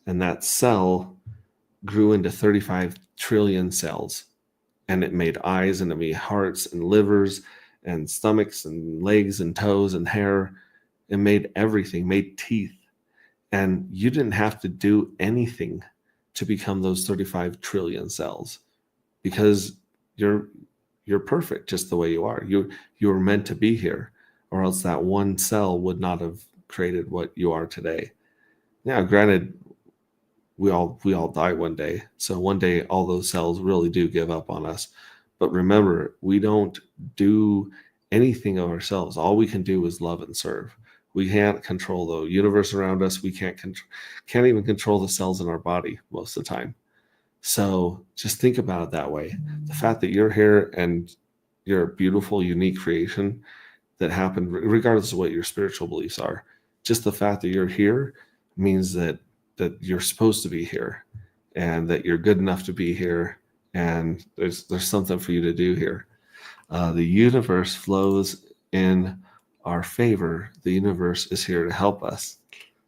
Speaker 1: And that cell grew into 35 trillion cells. And it made eyes, and it made hearts and livers and stomachs and legs and toes and hair. It made everything, made teeth. And you didn't have to do anything to become those 35 trillion cells because you're perfect just the way you are. You were meant to be here, or else that one cell would not have created what you are today. Now, granted, we all die one day. So one day all those cells really do give up on us. But remember, we don't do anything of ourselves. All we can do is love and serve. We can't control the universe around us. We can't even control the cells in our body most of the time. So just think about it that way. The fact that you're here and you're a beautiful, unique creation that happened, regardless of what your spiritual beliefs are, just the fact that you're here means that you're supposed to be here and that you're good enough to be here. And there's something for you to do here. The universe flows in our favor. The universe is here to help us.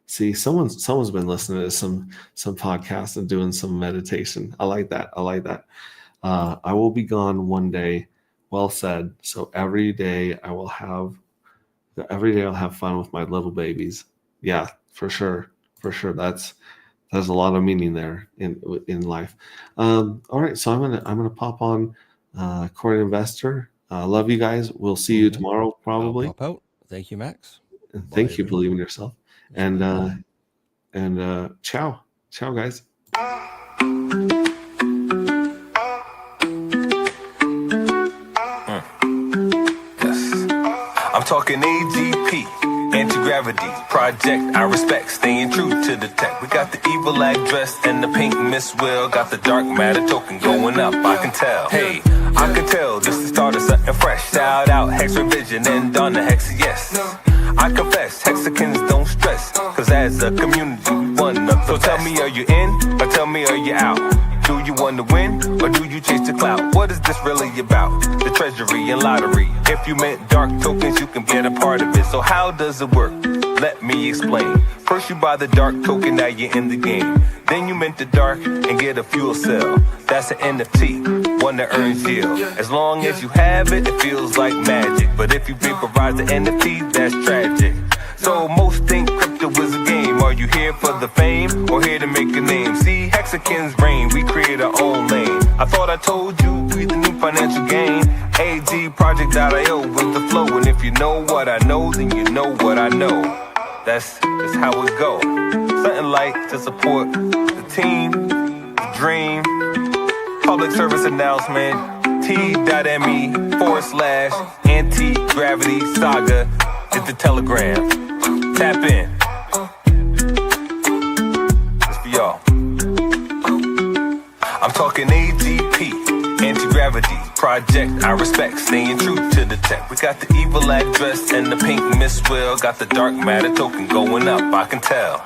Speaker 1: See, someone's been listening to some podcasts and doing some meditation. I like that. I will be gone one day. Well said. So every day I'll have fun with my little babies. Yeah, for sure. There's a lot of meaning there in life. All right, so I'm gonna pop on Coin Investor. Love you guys. We'll see you tomorrow probably.
Speaker 4: I'll pop out. Thank you, Max.
Speaker 1: And thank you. Believe in yourself. And ciao, guys.
Speaker 5: I'm talking AGP, anti-gravity project. I respect, staying true to the tech. We got the evil address and the pink Miss Will. Got the dark matter token going up, I can tell. Hey, I can tell this is the start of something fresh. Shout out Hex Revision and on the Hex, yes. I confess, Hexicans don't stress, cause as a community we one up. So tell me, are you in, or tell me, are you out? Do you want to win, or do you chase the clout? What is this really about? The treasury and lottery. If you meant dark tokens, you can get a part of it. So how does it work? Let me explain. First you buy the dark token, now you're in the game. Then you mint the dark and get a fuel cell. That's an NFT, one that earns yield. As long as you have it, it feels like magic. But if you vaporize the NFT, that's tragic. So most think crypto is a game. Are you here for the fame or here to make a name? See, Hexicans reign, we create our own lane. I thought I told you, we the new financial gain. AGproject.io with the flow. And if you know what I know, then you know what I know. That's just how it go. Something like to support the team, the dream. Public service announcement, t.me/anti-gravity saga. Hit the telegram. Tap in. It's for y'all. I'm talking AGP, anti-gravity project. I respect staying true to the tech. We got the evil address and the pink Miss Will. Got the dark matter token going up, I can tell.